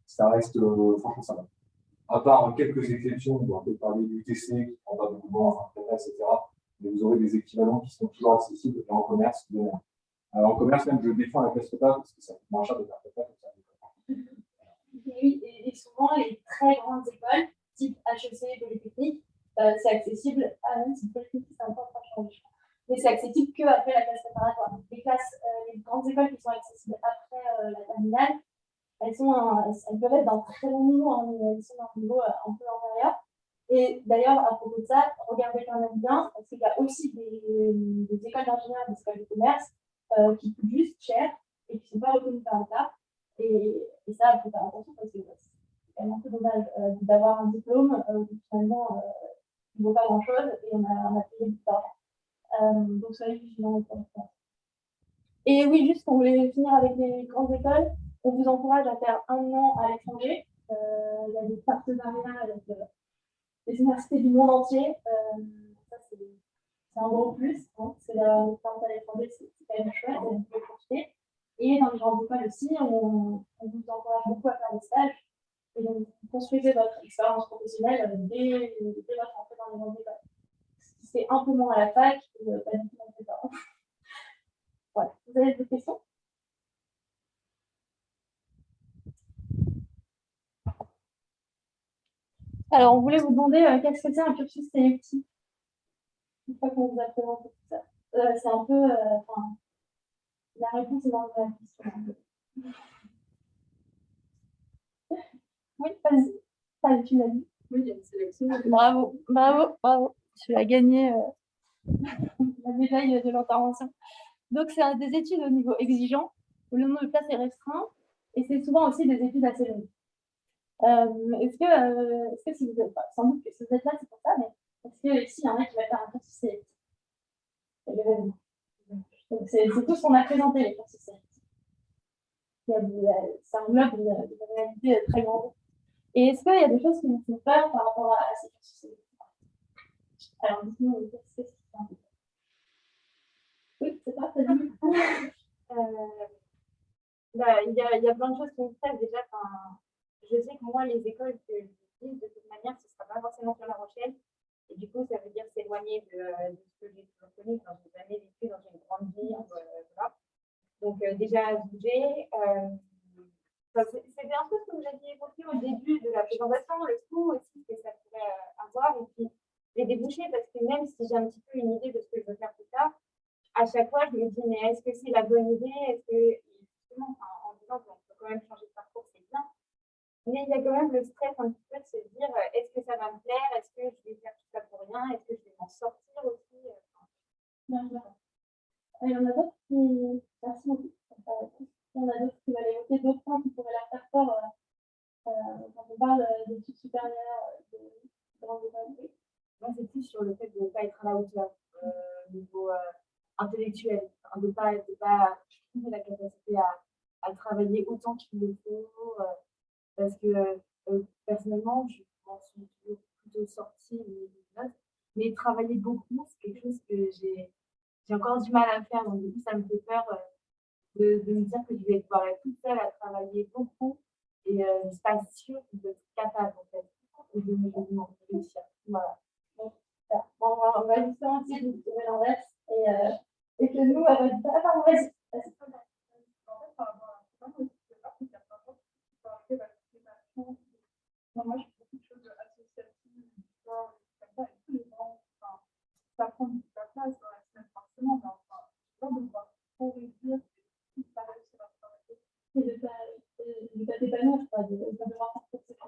ça reste franchement ça va. À part quelques exceptions, on va peut-être parler du UTC qui prend pas beaucoup de temps, etc. Mais vous aurez des équivalents qui sont toujours accessibles en commerce. En commerce, même, je défends la classe prépa parce que ça coûte moins cher de faire prépa que ça. Oui, et souvent, les très grandes écoles, type HEC, Polytechnique, c'est accessible, même si Polytechnique, c'est un peu en train de changer, je crois. Mais c'est accessible qu'après la classe préparatoire. Donc, les grandes écoles qui sont accessibles après la terminale, elles peuvent être d'un très bon niveau, hein, elles sont d'un niveau un peu inférieur. Et d'ailleurs, à propos de ça, regardez quand même bien, parce qu'il y a aussi des écoles d'ingénieurs, des écoles de commerce qui coûtent juste cher et qui ne sont pas reconnues par l'État. Et ça, il faut faire attention parce que c'est quand même un peu dommage d'avoir un diplôme qui finalement ne vaut pas grand-chose et on a payé du temps. Donc, soyez vigilants. Et oui, juste pour finir avec les grandes écoles, on vous encourage à faire 1 an à l'étranger. Il y a des partenariats avec les universités du monde entier. Ça, c'est un gros plus. Hein. C'est l'expérience à l'étranger, c'est quand même chouette, vous pouvez profiter. Et dans les grandes écoles aussi, on vous encourage beaucoup à faire des stages. Et donc, vous construisez votre expérience professionnelle dès votre entrée dans les grandes écoles. C'est un peu moins à la fac, et pas du tout dans les écoles. Voilà. Vous avez des questions? Alors, on voulait vous demander qu'est-ce que c'est un cursus sélectif. Une fois qu'on vous a présenté tout ça. C'est un peu. La réponse est dans la question. Oui, vas-y. Tu l'as dit. Oui, il y a une sélection. Bravo. Tu as gagné la médaille de l'intervention. Donc, c'est des études au niveau exigeant, où le nombre de places est restreint, et c'est souvent aussi des études assez longues. Est-ce que si vous êtes, sans doute que si vous êtes là, c'est pour ça, mais est-ce que ici, il y en a qui va faire un cursus sélectif? C'est tout ce qu'on a présenté, les cursus sélectifs. Ça englobe une réalité très grande. Et est-ce qu'il y a des choses qui vous font peur par rapport à ces cursus sélectifs? Alors, dites-moi, qu'est-ce qui fait un peu peur? Oui, c'est pas ça dit. Il y a plein de choses qui me stressent déjà. Je sais que moi, les écoles que je dis, de toute manière, ce ne sera pas forcément sur La Rochelle. Et du coup, ça veut dire s'éloigner de ce que j'ai toujours connu. Enfin, je n'ai jamais vécu dans une grande ville. Voilà. Donc, déjà, bouger. C'était un peu ce que vous aviez évoqué au début de la présentation, le coût aussi que ça pourrait avoir. Et puis, les débouchés, parce que même si j'ai un petit peu une idée de ce que je veux faire plus tard, à chaque fois, je me dis, mais est-ce que c'est la bonne idée? Est-ce que, justement, en disant qu'on peut quand même changer de parcours, c'est bien. Mais il y a quand même le stress un petit peu de se dire, est-ce que ça va me plaire? Est-ce que je vais faire tout ça pour rien? Est-ce que je vais m'en sortir aussi? Il y en a d'autres qui. Merci beaucoup. Il y en a d'autres qui veulent évoquer d'autres points qui pourraient leur faire peur quand on parle d'études supérieures, de grandes écoles. Moi, c'est plus sur le fait de ne pas être à la hauteur au niveau intellectuel, de ne pas trouver la capacité à travailler autant qu'il le faut, parce que personnellement, je m'en suis toujours plutôt sortie au niveau des notes, mais travailler beaucoup, c'est quelque chose que j'ai encore du mal à faire, donc du coup, ça me fait peur de me dire que je vais devoir être toute seule à travailler beaucoup, et je ne suis pas sûre d'être capable, en fait, de m'en réussir. Voilà. Bon, on va justement essayer de trouver l'inverse et que nous, à votre place, on va essayer. En fait, par rapport à ça, moi, je sais pas si certains gens qui sont arrivés à la préparation. Moi, je fais beaucoup de choses associatives, du sport, comme ça, et tous les gens, ça prend toute la place dans la semaine forcément, mais enfin, je ne pas trop réussir, c'est tout pas réussir à travailler. Et de pas t'épanouir, je crois, de devoir faire tout ça.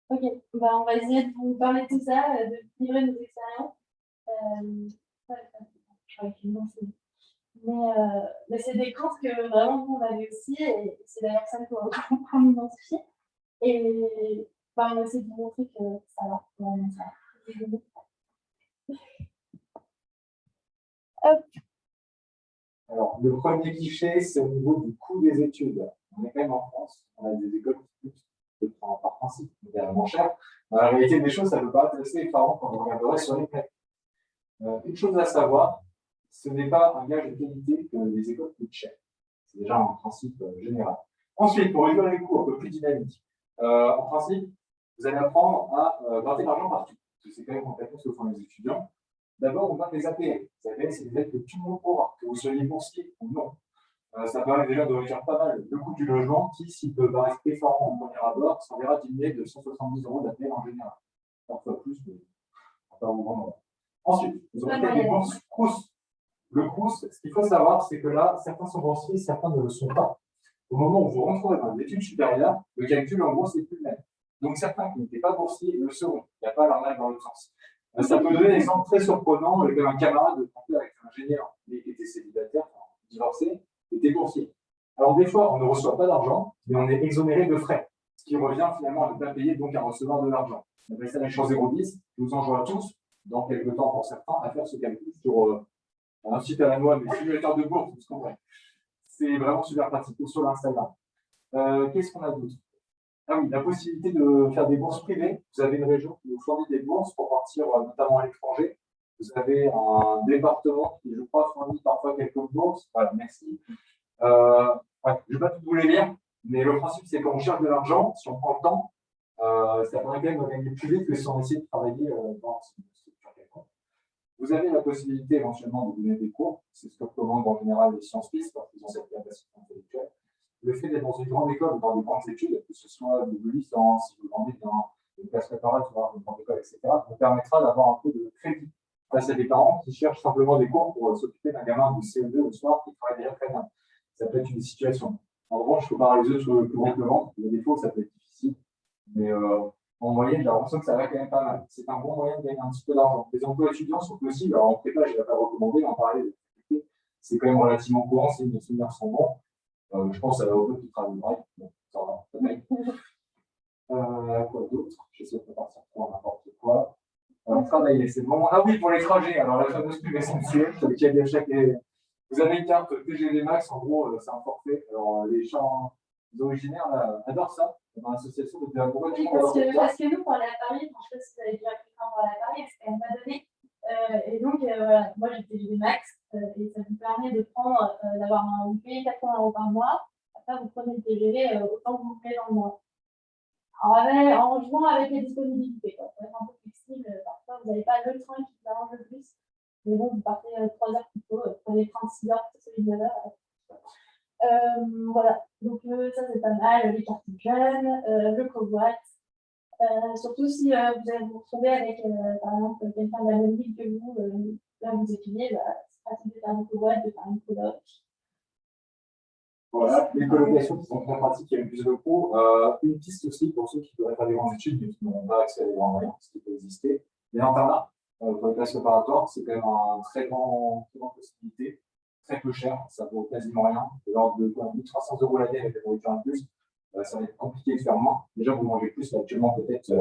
Ok, on va essayer de vous parler de tout ça, de livrer nos expériences. Mais c'est des craintes que vraiment nous on avait aussi, et c'est d'ailleurs ça qu'on identifie. Et on va essayer de vous montrer que ça va. Hop. Alors, le premier cliché, c'est au niveau du coût des études. On est quand même en France, on a des écoles qui coûtent par principe également cher. Dans la réalité des choses, ça ne peut pas être assez effarant quand on regarderait sur les prêts. Une chose à savoir, ce n'est pas un gage de qualité que les écoles coûtent cher. C'est déjà un principe général. Ensuite, pour réduire les coûts un peu plus dynamiques, en principe, vous allez apprendre à gratter l'argent partout. Parce que c'est quand même complètement ce que font les étudiants. D'abord, on gratte les APL. Les APL, c'est des aides que tout le monde aura, que vous soyez boursier ou non. Ça permet déjà de réduire pas mal le coût du logement qui, s'il peut paraître effarant en premier abord, s'en verra diminuer de 170 € d'APL en général. Parfois plus, mais pas au grand nombre. Ensuite, vous aurez peut-être des bourses Crous. Le Crous, ce qu'il faut savoir, c'est que là, certains sont boursiers, certains ne le sont pas. Au moment où vous rentrez dans les études supérieures, le calcul, en gros, c'est plus le même. Donc, certains qui n'étaient pas boursiers le seront. Il n'y a pas l'arnaque dans l'autre sens. Ça peut donner un exemple très surprenant avec un camarade de avec un ingénieur qui était célibataire, divorcé, était boursier. Alors, des fois, on ne reçoit pas d'argent, mais on est exonéré de frais, ce qui revient finalement à ne pas payer, donc à recevoir de l'argent. On appelle ça la chose 010. Je vous enjoins à tous, dans quelques temps pour certains, à faire ce calcul sur un site à la noix, mais simulateur de bourse, vous comprenez. C'est vraiment super pratique, ou sur l'Instagram. Qu'est-ce qu'on a d'autre? Ah oui, la possibilité de faire des bourses privées. Vous avez une région qui vous fournit des bourses pour partir notamment à l'étranger. Vous avez un département qui, je crois, fournit parfois quelques bourses. Voilà, merci. Ouais, je ne vais pas tout vous les lire, mais le principe, c'est qu'on cherche de l'argent, si on prend le temps, ça permet quand même de gagner plus vite que si on essaie de travailler dans une structure quelconque. Vous avez la possibilité éventuellement de donner des cours. C'est ce que recommandent en général les sciences PIS parce qu'ils ont cette capacité intellectuelle. Le fait d'être dans une grande école ou dans des grandes études, que ce soit de licence, si vous vendez dans une classe préparatoire, une grande école, etc., vous permettra d'avoir un peu de crédit face à des parents qui cherchent simplement des cours pour s'occuper d'un gamin de CE2 le soir qui travaille déjà très bien. Ça peut être une situation. En revanche, il faut pas les œufs sur le plus gros que le ventre. Il y a des fois où ça peut être difficile. Mais en moyenne, j'ai l'impression que ça va quand même pas mal. C'est un bon moyen de gagner un petit peu d'argent. Les emplois étudiants sont possibles. Alors en prépa, je ne vais pas recommander, en parler. C'est quand même relativement courant si les souvenirs sont bons. Je pense à la haute qui travaille vrai. Bon, ça va. Quoi d'autre? J'essaie de pas partir pour n'importe quoi. Travailler, c'est bon. Ah oui, pour les trajets. Alors la fameuse pub SNCF, sur lequel il y a chaque. Vous avez une carte TGV Max, en gros, c'est un forfait. Alors les champs originaires là, adorent ça. Dans l'association de pourquoi Oui, parce que nous, pour aller à Paris, je ne sais pas si vous avez déjà pris le train pour aller à Paris, c'est quand même pas donné. Et donc, voilà, moi j'ai TGV Max et ça vous permet de prendre, d'avoir un, vous payez 80 € par mois. Après, vous prenez le TGV autant que vous payez dans le mois. Alors, en jouant avec les disponibilités, quoi. Pour être un peu flexible, parfois vous n'avez pas le train qui vous arrange le plus. Mais bon, vous partez 3 heures plus tôt, prenez le train de 6 heures, celui de 9 heures. Voilà, donc ça c'est pas mal, les cartes jeunes, le covoit. Surtout si vous allez vous retrouver avec, par exemple, quelqu'un de la même ville que vous, là vous étudiez, c'est pratique de faire un covoit, de faire une coloc. Voilà, les colocations qui sont très pratiques avec plus de cours. Une piste aussi pour ceux qui ne devraient pas des grandes études mais qui n'ont pas accès à des grands moyens, ce qui peut exister. Les internats pour les classes préparatoires, c'est quand même une très grande possibilité, très peu cher, ça vaut quasiment rien, de l'ordre de 1300 € l'année avec la nourriture incluse. Ça va être compliqué de faire moins. Déjà, vous mangez plus actuellement peut-être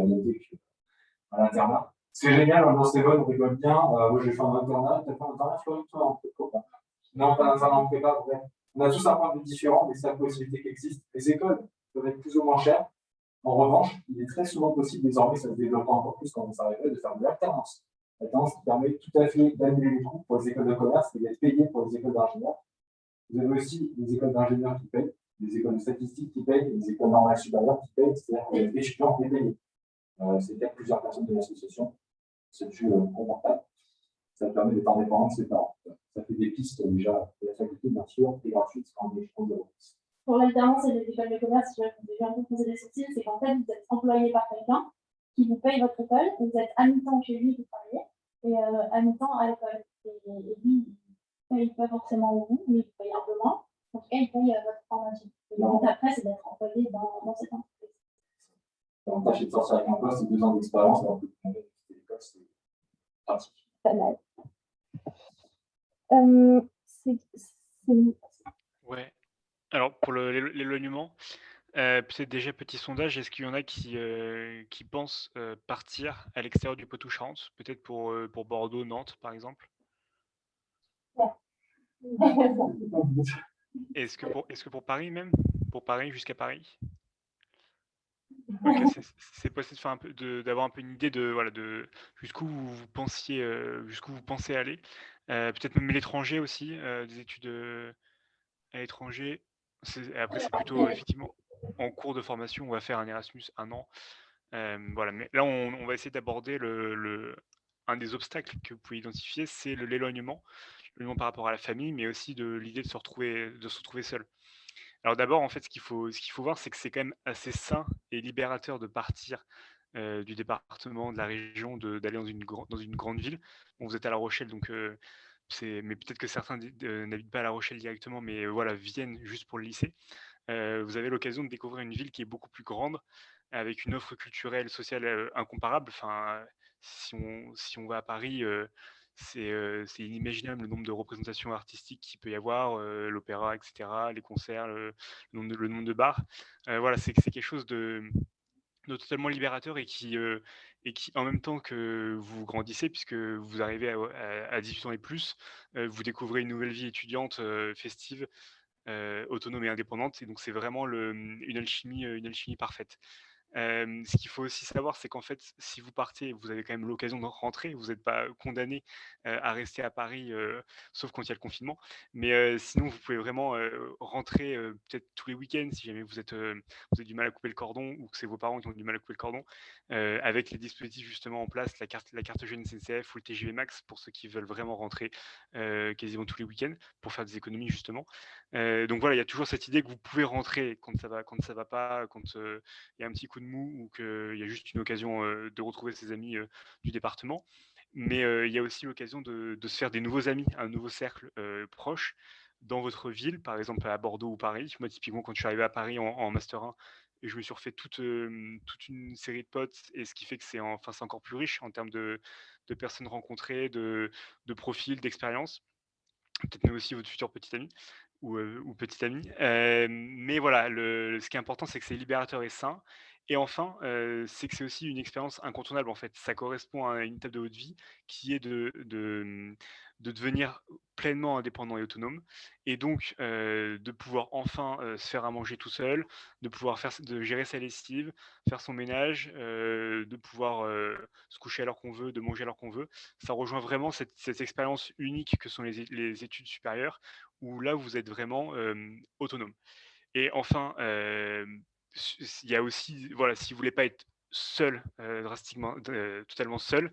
à l'internat. C'est génial, l'ambiance est bonne, on rigole bien. Moi, j'ai fait un internat. Tu as fait un internat, Florian, toi, en prépa? Non, pas un internat en prépa, vrai. On a tous un point de vue différent, mais c'est la possibilité qui existe. Les écoles peuvent être plus ou moins chères. En revanche, il est très souvent possible, désormais, ça se développe encore plus quand on s'arrêterait, de faire de l'alternance. L'alternance qui permet tout à fait d'annuler les coûts pour les écoles de commerce et d'être payé pour les écoles d'ingénieurs. Vous avez aussi des écoles d'ingénieurs qui payent, des écoles de statistiques qui payent, des écoles normales supérieures qui payent, c'est-à-dire que les étudiants qui payent. C'est-à-dire plusieurs personnes de l'association. C'est du confortable. Ça permet d'être indépendant de ses parents. Ça fait des pistes déjà de la faculté, bien sûr, et gratuites quand on est Pour l'alternance et les écoles de commerce, je vais déjà vous poser des sourcils, c'est qu'en fait, vous êtes employé par quelqu'un qui vous paye votre école, vous êtes à mi-temps chez lui, vous travaillez, et à mi-temps à l'école. Et lui, il ne paye pas forcément vous, mais il paye un peu moins. En tout cas, il paye votre formation. Et donc après, c'est d'être employé dans cette entreprise. L'avantage, c'est de sortir avec un poste et 2 ans d'expérience, alors que l'école, c'est pratique. Pas mal. Ouais. Alors, pour l'éloignement, peut-être déjà petit sondage, est-ce qu'il y en a qui pensent partir à l'extérieur du Poitou-Charentes, peut-être pour Bordeaux, Nantes, par exemple? Est-ce que pour Paris même? Pour Paris, jusqu'à Paris? Ok, c'est possible de faire un peu, d'avoir un peu une idée de, voilà, de jusqu'où vous pensiez, jusqu'où vous pensez aller. Peut-être même l'étranger aussi, des études à l'étranger. Après, c'est plutôt effectivement en cours de formation, on va faire un Erasmus 1 an. Voilà, mais là, on va essayer d'aborder un des obstacles que vous pouvez identifier, c'est l'éloignement par rapport à la famille, mais aussi de l'idée de se retrouver seul. Alors d'abord, en fait, ce qu'il faut voir, c'est que c'est quand même assez sain et libérateur de partir, du département, de la région, d'aller dans une grande ville. Bon, vous êtes à La Rochelle, donc mais peut-être que certains n'habitent pas à La Rochelle directement, mais voilà, viennent juste pour le lycée. Vous avez l'occasion de découvrir une ville qui est beaucoup plus grande, avec une offre culturelle, sociale, incomparable. Enfin, si on va à Paris, c'est inimaginable le nombre de représentations artistiques qu'il peut y avoir, l'opéra et cetera, les concerts, le nombre de bars. Voilà, c'est quelque chose de totalement libérateur et qui, en même temps que vous grandissez, puisque vous arrivez à 18 ans et plus, vous découvrez une nouvelle vie étudiante, festive, autonome et indépendante, et donc c'est vraiment une alchimie parfaite. Ce qu'il faut aussi savoir, c'est qu'en fait, si vous partez, vous avez quand même l'occasion de rentrer. Vous n'êtes pas condamné, à rester à Paris, sauf quand il y a le confinement. Mais, sinon, vous pouvez vraiment, rentrer, peut-être tous les week-ends si jamais vous avez du mal à couper le cordon ou que c'est vos parents qui ont du mal à couper le cordon, avec les dispositifs justement en place, la carte jeune SNCF ou le TGV Max pour ceux qui veulent vraiment rentrer, quasiment tous les week-ends pour faire des économies justement. Donc voilà, il y a toujours cette idée que vous pouvez rentrer quand ça va pas, quand, il y a un petit coup de mou ou qu'il y a juste une occasion, de retrouver ses amis, du département. Mais, il y a aussi l'occasion de se faire des nouveaux amis, un nouveau cercle, proche dans votre ville, par exemple à Bordeaux ou Paris. Moi, typiquement, quand je suis arrivé à Paris en master 1, je me suis refait toute une série de potes, et ce qui fait que c'est encore plus riche en termes de personnes rencontrées, de profils, d'expériences. Peut-être même aussi votre futur petit ami ou petite amie. Mais voilà, ce qui est important, c'est que c'est libérateur et sain. Et enfin, c'est que c'est aussi une expérience incontournable, en fait. Ça correspond à une étape de votre vie qui est de devenir pleinement indépendant et autonome, et donc de pouvoir enfin, se faire à manger tout seul, de gérer sa lessive, faire son ménage, de pouvoir, se coucher à l'heure qu'on veut, de manger à l'heure qu'on veut. Ça rejoint vraiment cette expérience unique que sont les études supérieures, où là, vous êtes vraiment, autonome. Et enfin, il y a aussi, voilà, si vous voulez pas être seul, drastiquement, totalement seul,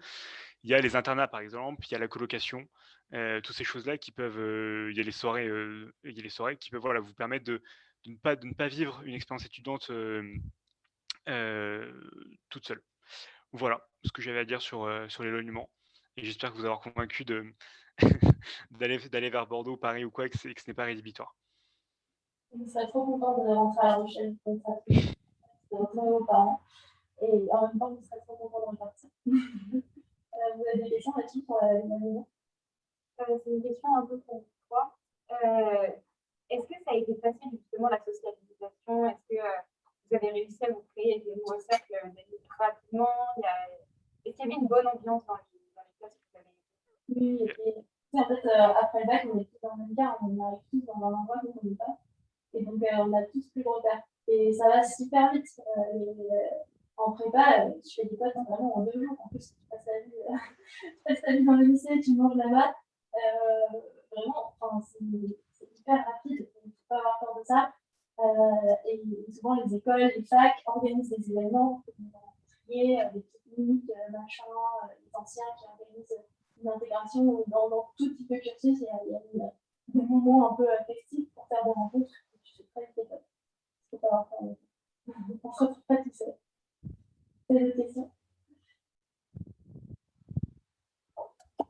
il y a les internats, par exemple, il y a la colocation, toutes ces choses-là qui peuvent, il y a les soirées qui peuvent, voilà, vous permettre de ne pas vivre une expérience étudiante, toute seule. Voilà ce que j'avais à dire sur l'éloignement, et j'espère que vous avoir convaincu d'aller vers Bordeaux, Paris ou quoi, que ce n'est pas rédhibitoire. Je serais trop contente de rentrer à La Rochelle, comme ça, de retrouver vos parents. Et en même temps, je serais trop contente de repartir. Vous avez des questions là-dessus pour l'éloignement? C'est une question un peu pour toi. Est-ce que ça a été facile justement la sociabilisation? Est-ce que vous avez réussi à vous créer des nouveaux cercles d'amis rapidement? Est-ce qu'il y avait une bonne ambiance dans les classes que vous avez? Oui, et en fait, après le bac, on est tous dans le même cas, on arrive tous dans un endroit qu'on ne connaît pas. Et donc, on a tous plus de repères. Et ça va super vite. En prépa, je fais des potes vraiment en 2 jours. En plus, tu passes ta vie dans le lycée, tu manges là-bas. Vraiment, enfin, c'est hyper rapide. Il ne faut pas avoir peur de ça. Et souvent, les écoles, les facs organisent des événements, des pique-niques, machin, les anciens qui organisent une intégration dans tout type de cursus. Il y a des moments un peu festifs pour faire des rencontres. Je fais très vite les potes. Il ne faut pas avoir peur. On ne se retrouve pas tout seul. C'est des questions.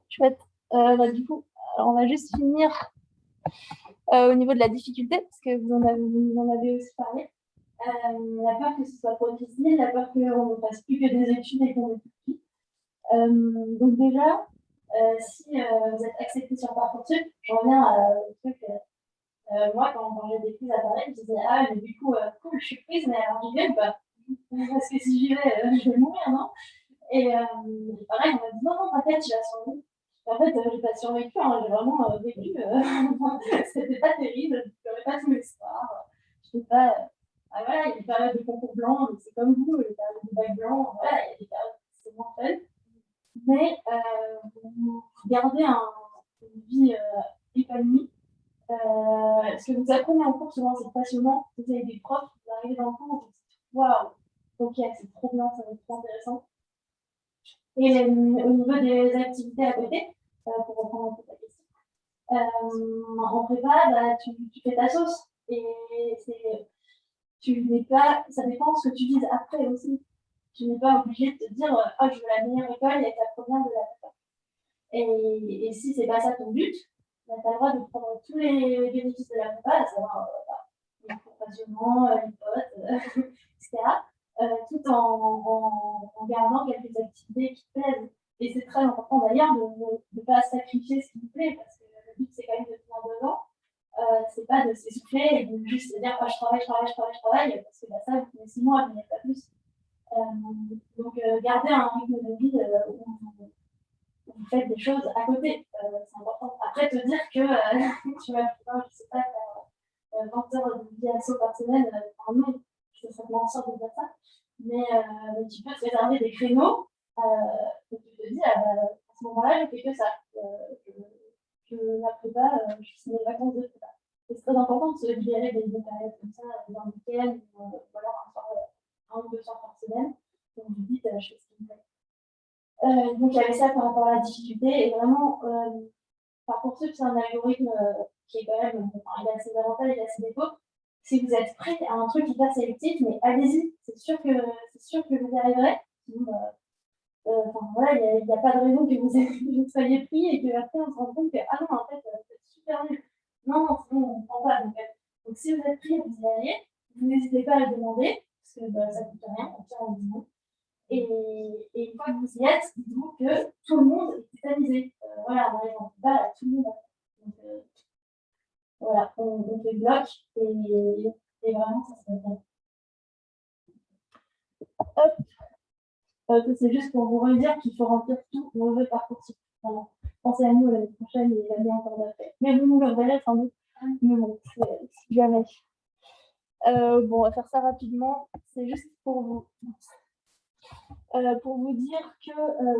Chouette. Du coup, alors on va juste finir au niveau de la difficulté, parce que vous en avez aussi parlé. La peur que ce soit trop difficile, la peur qu'on ne fasse plus que des études et qu'on ait plus de vie. Donc déjà, si vous êtes accepté sur Parcoursup, je reviens au truc. Moi, quand j'ai des prises à Paris, je me disais, ah, mais du coup, cool, je suis prise, mais alors j'y vais ou pas? Parce que si j'y vais, je vais mourir, non? Et pareil, on m'a dit, non, non, t'inquiète, tu vas survivre. En fait, j'ai pas survécu, hein, j'ai vraiment vécu. C'était pas terrible, je ne pleurais pas tous les soirs. Je ne sais pas. Voilà, il y a des périodes de concours blancs, mais c'est comme vous, les périodes de bac blanc, voilà, il y a des périodes où c'est moins fun. Mais vous gardez une vie épanouie. ce que vous apprenez en cours, souvent, c'est passionnant. Vous avez des profs, vous arrivez dans le cours, vous dites waouh, ok, c'est trop bien, ça va être trop intéressant. Et au niveau des activités à côté, pour reprendre un peu ta question, en prépa, bah, tu fais ta sauce. Et tu n'es pas, ça dépend de ce que tu vises après aussi. Tu n'es pas obligé de te dire oh, je veux la meilleure école et être la première de la prépa. Et si c'est pas ça ton but, bah, tu as le droit de prendre tous les bénéfices de la prépa, à savoir les cours passionnants, les potes, etc. Tout en gardant quelques activités qui te plaisent. Et c'est très important d'ailleurs de ne pas sacrifier ce qui vous plaît, parce que le but c'est quand même de tenir dedans. C'est pas de s'essouffler et de juste se dire je travaille, parce que bah, ça, vous pouvez 6 mois, mais pas plus. Donc, garder un rythme de vie où vous faites des choses à côté, c'est important. Après, te dire que tu vas, je sais pas, faire 20 heures de vie asso par semaine, non, je serais mentir de dire ça. Mais tu peux te réserver des créneaux et tu te dis, à ce moment-là, je fais que ça. Je n'apprends pas, je fais mes vacances de prépa. C'est très important de se libérer des périodes comme ça, dans le week-end, ou alors un ou 2 soirs par semaine. Donc, vous dites, je fais ce qui me plaît. Donc, il y avait ça par rapport à la difficulté. Et vraiment, Parcoursup, c'est un algorithme qui est quand même, il a ses avantages, il a ses défauts. Si vous êtes prêt à un truc hyper sélectif, mais allez-y, c'est sûr que vous y arriverez. Voilà, il n'y a pas de raison que vous soyez pris et qu'après on se rende compte que ah non, en fait, c'est super nul. Non, sinon on ne prend pas. Donc si vous êtes pris, vous y allez. Vous n'hésitez pas à le demander, parce que ça ne coûte rien, on tient en disant. Et une fois que vous y êtes, dites-vous que tout le monde est tétanisé. Voilà, on arrive en bas, tout le monde. Donc, voilà, on fait bloc et vraiment, ça se passe bien. Hop. C'est juste pour vous redire qu'il faut remplir tout mauvais parcours. Voilà. Pensez à nous l'année prochaine et l'année encore d'après. Mais vous nous le verrez sans doute. Mais bon, c'est jamais. Bon, on va faire ça rapidement. C'est juste pour vous dire que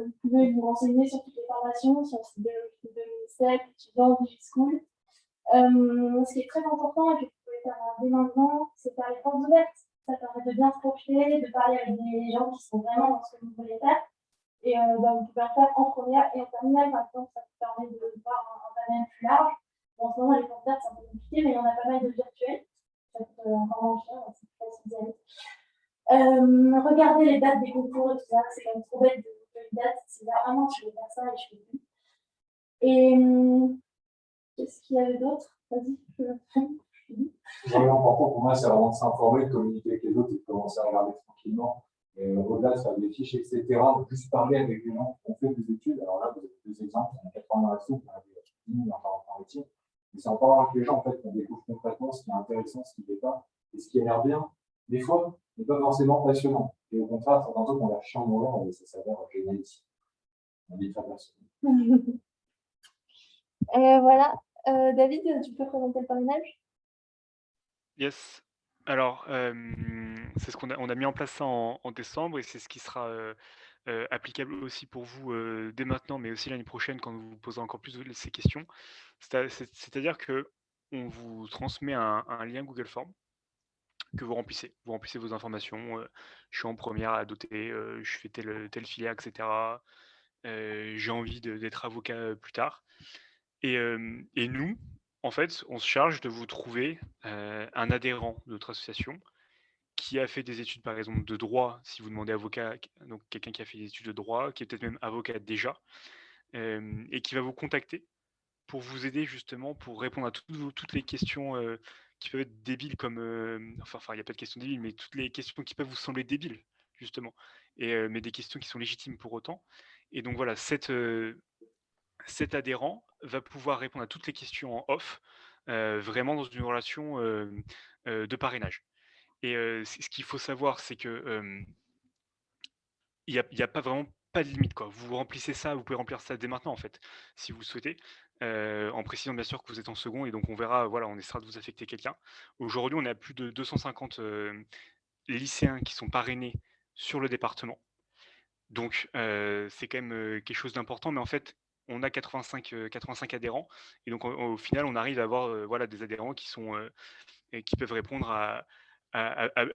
vous pouvez vous renseigner sur toutes les formations, sur le site de l'UNICEF, étudiants, DigiSchool. Ce qui est très important et que vous pouvez faire dès maintenant, c'est faire les portes ouvertes. Ça permet de bien se projeter, de parler avec des gens qui sont vraiment dans ce que vous voulez faire. Et vous pouvez le faire en première et en terminale, par exemple, ça vous permet de voir un panel plus large. Bon, en ce moment, les portes ouvertes, c'est un peu compliqué, mais il y en a pas mal de virtuels. Ça coûte encore moins cher, c'est plus facile d'y aller. Regardez les dates des concours et tout ça, c'est quand même trop bête de faire une date. C'est vraiment, je vais faire ça et je fais plus. Et qu'est-ce qu'il y avait d'autre? Vas-y, Vraiment important pour moi, c'est vraiment de s'informer, de communiquer avec les autres et de commencer à regarder tranquillement. Et au-delà de faire des fiches, etc., de plus parler avec les gens qui ont fait des études. Alors là, vous avez 2 exemples, on a 80 dans la soupe, on a 10 000 en métier. Mais c'est en parlant avec les gens, en fait, qu'on découvre concrètement ce qui est intéressant, ce qui n'est pas, et ce qui a l'air bien. Des fois, n'est pas forcément passionnant. Et au contraire, certains trucs ont l'air chiant dans l'air et ça s'avère génial ici. On est très passionnant. voilà. David, tu peux présenter le parrainage? Yes. Alors, c'est ce on a mis en place ça en décembre et c'est ce qui sera applicable aussi pour vous dès maintenant, mais aussi l'année prochaine quand vous vous poserez encore plus ces questions. C'est-à-dire que on vous transmet un lien Google Form que vous remplissez. Vous remplissez vos informations. Je suis en première à doter, je fais telle filière, etc. J'ai envie d'être avocat plus tard. Et nous, en fait, on se charge de vous trouver un adhérent de notre association qui a fait des études, par exemple, de droit, si vous demandez avocat, donc quelqu'un qui a fait des études de droit, qui est peut-être même avocat déjà, et qui va vous contacter pour vous aider justement, pour répondre à toutes les questions qui peuvent être débiles, comme, enfin, il n'y a pas de questions débiles, mais toutes les questions qui peuvent vous sembler débiles, justement, mais des questions qui sont légitimes pour autant. Et donc voilà, cet adhérent va pouvoir répondre à toutes les questions en off, vraiment dans une relation de parrainage. Et ce qu'il faut savoir, c'est que il y a pas vraiment pas de limite, quoi. Vous remplissez ça, vous pouvez remplir ça dès maintenant, en fait, si vous le souhaitez, en précisant bien sûr que vous êtes en second et donc on verra, voilà, on essaiera de vous affecter quelqu'un. Aujourd'hui, on a plus de 250 lycéens qui sont parrainés sur le département. Donc c'est quand même quelque chose d'important, mais en fait, on a 85 adhérents. Et donc, au final, on arrive à avoir voilà, des adhérents et qui peuvent répondre à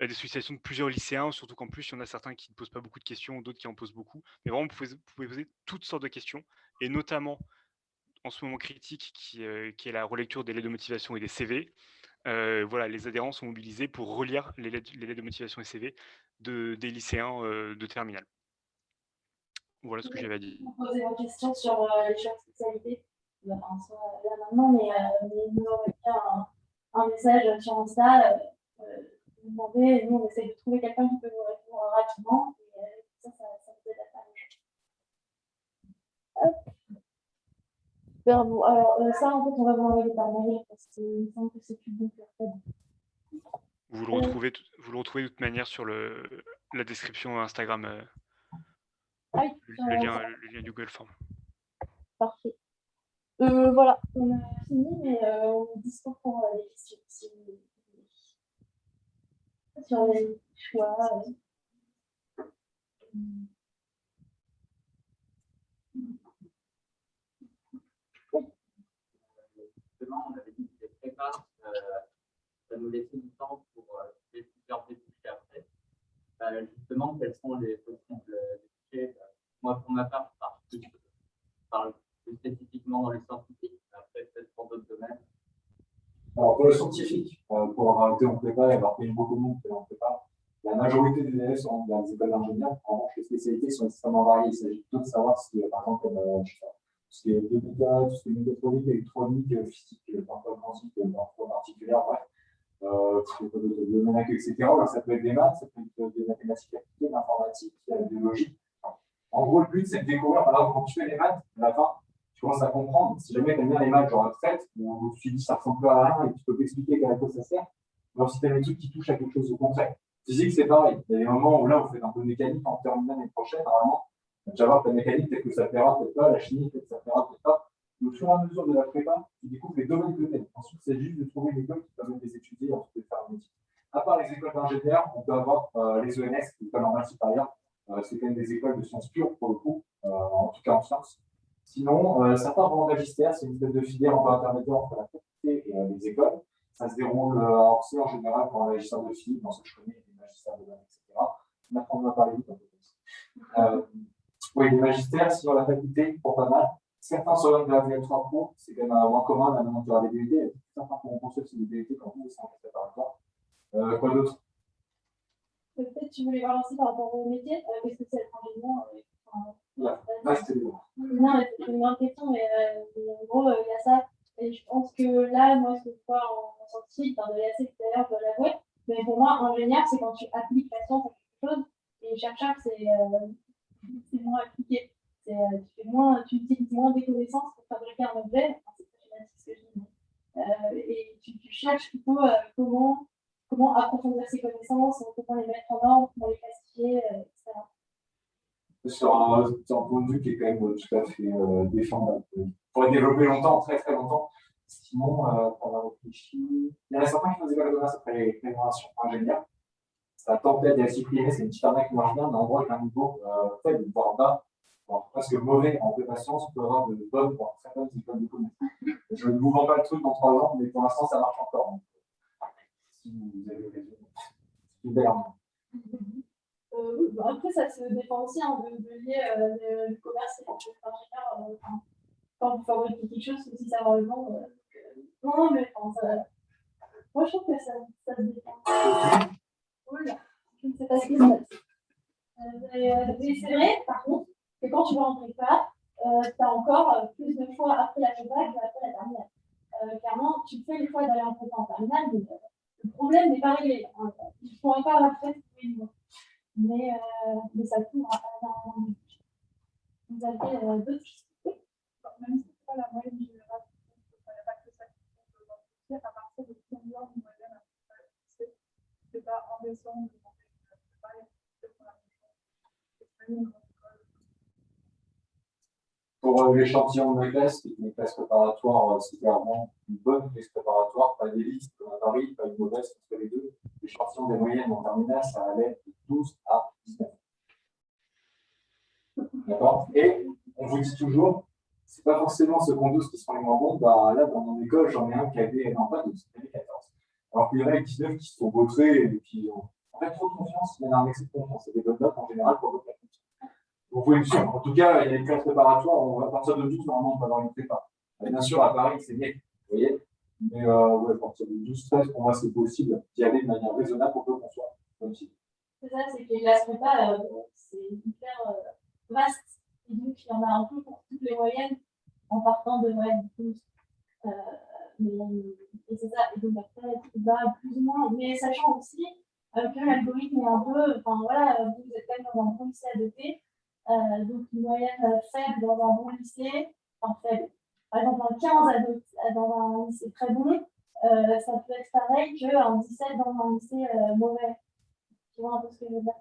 des sollicitations de plusieurs lycéens, surtout qu'en plus, il y en a certains qui ne posent pas beaucoup de questions, d'autres qui en posent beaucoup. Mais vraiment, vous pouvez poser toutes sortes de questions, et notamment en ce moment critique qui est la relecture des lettres de motivation et des CV. Voilà, les adhérents sont mobilisés pour relire les lettres de motivation et CV des lycéens de terminale. Voilà ce que j'avais à dire. Vous posez vos questions sur les choix de spécialité, enfin, soit là maintenant, mais nous envoyez un message sur Insta, vous demandez, et nous on essaie de trouver quelqu'un qui peut vous répondre rapidement, et ça vous aide à faire les choses. Hop. Super, bon, alors ça en fait on va vous l'envoyer par mail parce qu'il me semble que c'est plus bon que leur Vous le retrouvez de toute manière sur la description Instagram, Ah oui, le lien du Google Form. parfait. Voilà, on a fini, mais on est dispo pour les questions. Si vous voulez. Sur les choix. Justement, on avait dit que les prépas, ça nous laissait du temps pour les plusieurs débouchés après. Justement, quels sont les possibles débouchés? Moi, pour ma part, je parle plus spécifiquement dans les scientifiques, après peut-être pour d'autres domaines. Alors, pour le scientifique, pour avoir été en prépa et avoir payé beaucoup de monde qui est en prépa, la majorité des élèves sont dans les écoles d'ingénieurs. En revanche, les spécialités sont extrêmement variées. Il s'agit plutôt de savoir ce qui est, par exemple, comme tout ce qui est bioméca, tout ce qui est mécatronique, électronique, physique, parfois quantique, parfois particulière, bref, biomèque, etc. Alors, ça peut être des maths, ça peut être des mathématiques appliquées, de l'informatique, de la biologie. En gros, le but, c'est de découvrir, par exemple, quand tu fais les maths, à la fin, tu commences à comprendre. Si jamais tu aimes bien les maths, genre retraite, où tu te dis ça ressemble peu à rien et tu peux t'expliquer à quoi ça sert. Alors, si tu as des trucs qui touchent à quelque chose de concret. Physique, c'est pareil. Il y a des moments où là, vous faites un peu de mécanique en terminale l'année prochaine, normalement. Tu vas voir que la mécanique, peut-être que ça plaira, peut-être pas. La chimie, peut-être que ça plaira, peut-être pas. Au fur et à mesure de la prépa, tu découvres les domaines que tu aimes. Ensuite, c'est juste de trouver une école qui permet de les étudier et ensuite de faire un métier. À part les écoles d'ingénieurs, on peut avoir les ENS, l'école normale supérieure. C'est quand même des écoles de sciences pures, pour le coup, en tout cas en sciences. Sinon, certains vont en magistère, c'est une espèce de filière en peu intermédiaire entre la faculté et les écoles. Ça se déroule en général pour un magistère de philippe, dans ce que je connais, des magistères de maths, etc. On apprend à parler vite un peu. Oui, les magistères, sinon la faculté, pour pas mal. Certains s'orientent vers la VM3 Pro, c'est quand même moins commun, maintenant qu'il y aura des DUT. Certains pourront construire sur des DUT quand vous, c'est en préparatoire. Quoi d'autre? Peut-être tu voulais voir aussi par rapport au métier, qu'est-ce que c'est être ingénieur C'était bon. Non, c'est une grande question, mais en gros, il y a ça. Et je pense que là, moi, ce que je vois en scientifique, dans le LAC tout à l'heure, je dois l'avouer, mais pour moi, ingénieur, c'est quand tu appliques la science à quelque chose, et chercheur, c'est moins appliqué. Tu utilises moins des connaissances pour fabriquer un objet, enfin, c'est pas génétique ce que je dis, mais, et tu cherches plutôt comment approfondir ces connaissances, comment les mettre en ordre, comment les classifier, etc. Sur un point de vue qui est quand même tout à fait défendable. On pourrait développer longtemps, très très longtemps. Sinon, on va réfléchir. Il y en a certains qui font des écoles de commerce après les prémurations ingénieurs. Ça tempête et à supprimer, c'est une petite arnaque qui marche bien, mais en gros, avec un niveau faible, voire bas, voire presque mauvais en prépa sciences, on peut avoir de bonnes, voire très bonnes écoles de commerce. Je ne vous vends pas le truc dans 3 ans, mais pour l'instant, ça marche encore. Donc, si vous avez l'occasion, c'est une belle arnaque. Après, ça se dépend aussi de lier le commerce et l'ingénieur. Quand vous fabriquez quelque chose, c'est aussi savoir le vendre. Non, mais moi, je trouve que ça se dépend. Voilà. Je ne sais pas ce qui se passe. Mais c'est vrai, par contre, que quand tu vas en prépa, tu as encore plus de choix après la prépa qu'après la terminale. Clairement, tu fais le choix d'aller en prépa en terminale, mais le problème n'est pas réglé. Il ne faut encore après trouver une voie. Mais ça couvre énormément de choses. Vous avez d'autres questions? Même si ce n'est pas la moyenne générale, il n'y a pas que ça qui compte dans le métier, à partir de combien de moyenne à peu près, c'est pas en décembre, c'est pas peut-être la même chose. C'est une grande école. Pour l'échantillon de mes classes, qui est une classe préparatoire, c'est clairement une bonne classe préparatoire, pas d'élite comme à Paris, pas une mauvaise entre les deux. L'échantillon des moyennes en terminale, ça allait de 12 à 19. D'accord? Et on vous dit toujours, c'est pas forcément secondos qui sont les moins bons. Bah, là, dans mon école, j'en ai un qui avait, non pas 12, qui avait 14. Alors qu'il y en a 19 qui se sont vautrés et qui ont en fait trop de confiance, mais un excès de confiance. C'est des bonnes notes en général pour votre confiance. Donc, faut une suivre. En tout cas, il y a une classe préparatoire, on va partir de 12, normalement, on va avoir une prépa. Bien sûr, à Paris, c'est mieux, vous voyez. Mais ouais, à partir de 12-13, pour moi, c'est possible d'y aller de manière raisonnable pour que qu'on soit possible. C'est ça, c'est que les classes prépa, c'est hyper vaste. Et donc, il y en a un peu pour toutes les moyennes, en partant de moyenne 12. Et c'est ça. Et donc, après, tu vas plus ou moins. Mais sachant aussi que l'algorithme est un peu. Enfin, voilà, vous êtes quand même dans un bon lycée adopté. Donc, une moyenne faible dans un bon lycée, enfin faible. Par exemple, un 15 dans un lycée très bon, ça peut être pareil qu'un 17 dans un lycée mauvais. Tu vois un peu ce que je veux dire.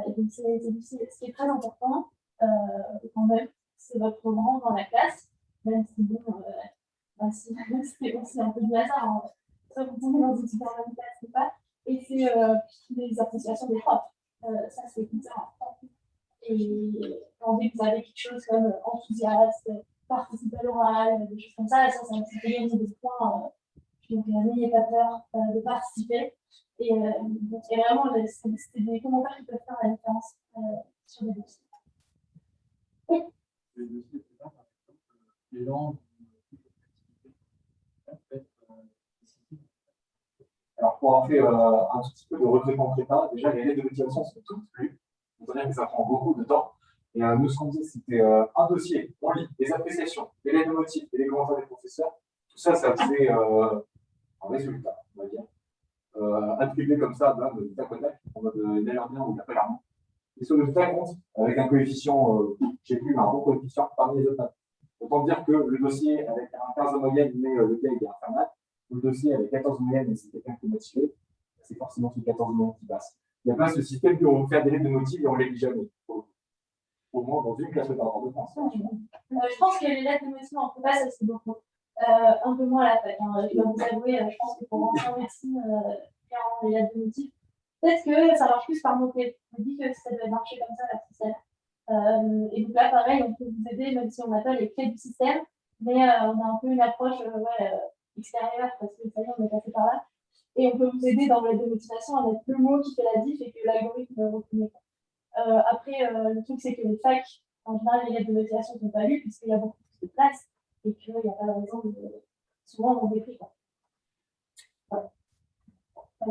Et donc, ce qui est très important, quand même, c'est votre rang dans la classe, même si bon, si, c'est aussi un peu du hasard. Hein. Soit vous tombez dans une super bonne classe ou pas. Et c'est les associations des profs. Ça, c'est hyper important. Et quand vous avez quelque chose comme enthousiaste, participe à l'oral, des choses comme ça va vous fait gagner des points. Donc, n'ayez pas peur de participer. Et vraiment, c'est des commentaires qui peuvent faire la différence sur les dossiers. Oui. Les dossiers, c'est pas par exemple les langues, alors, pour avoir fait un tout petit peu de recrutement prépa, déjà, les lettres de motivation sont toutes lues. On peut dire que ça prend beaucoup de temps. Et nous, ce qu'on dit, c'était un dossier, on lit les appréciations, les lettres de motifs et les commentaires des professeurs. Tout ça, ça faisait un résultat, on va dire. Attribué comme ça, de tac au tac, en mode il a l'air bien ou il n'a pas l'air bien. Et ce résultat compte avec un coefficient, je ne sais plus, mais un bon coefficient parmi les autres notes. Autant dire que le dossier avec un 15 de moyenne, mais le gars il est infernal, ou le dossier avec 14 de moyenne, mais c'est quelqu'un qui est motivé, c'est forcément ce 14 de moyenne qui passe. Il n'y a pas ce système où on fait des lettres de motifs et on ne les lit jamais. Au moins dans une classe de parents de France. Je pense que les lettres de motivation en prépa, ça c'est beaucoup. Un peu moins à la fac. Hein. Je dois vous avouer, je pense que pour rentrer en médecine, faire les lettres de motifs, peut-être que ça marche plus par mots-clés. Je me dis que ça devait marcher comme ça, la ficelle. Et donc là, pareil, on peut vous aider, même si on n'a pas les clés du système, mais on a un peu une approche extérieure, parce que ça y est, on est passé par là. Et on peut vous aider dans l'aide de motivation à mettre le mot qui fait la diff et que l'algorithme reconnaît. Après, le truc, c'est que les facs, en général, les lettres de motivation ne sont pas lues, puisqu'il y a beaucoup plus de place et qu'il n'y a pas de raison de. Souvent, on décrit. Voilà. Par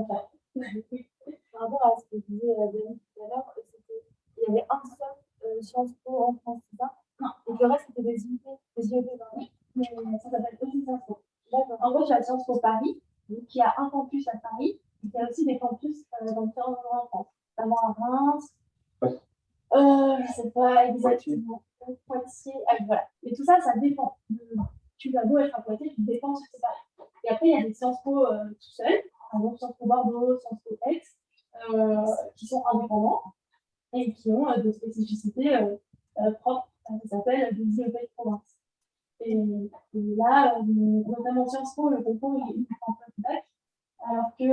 rapport à ce que disait David tout à l'heure, il y avait un seul Sciences Po en France, c'est ça? Non. Et le reste, c'était des unités. Des unités, pardon. Mais ça s'appelle aussi Sciences Po. En gros, tu as Sciences Po Paris, qui a un campus à Paris, et il y a aussi des campus dans différents endroits en France, notamment à Reims. Je ne sais pas exactement. Poitiers. Voilà. Mais tout ça, ça dépend. Tu vas beau être à Poitiers, tu dépends sur Paris. Et après, il y a des Sciences Po tout seuls, par exemple Sciences Po Bordeaux, Sciences Po Aix, qui sont indépendants et qui ont des spécificités propres. Ça s'appelle des IEP de province. Et là, notamment Sciences Po, le concours il est en plein bac, alors que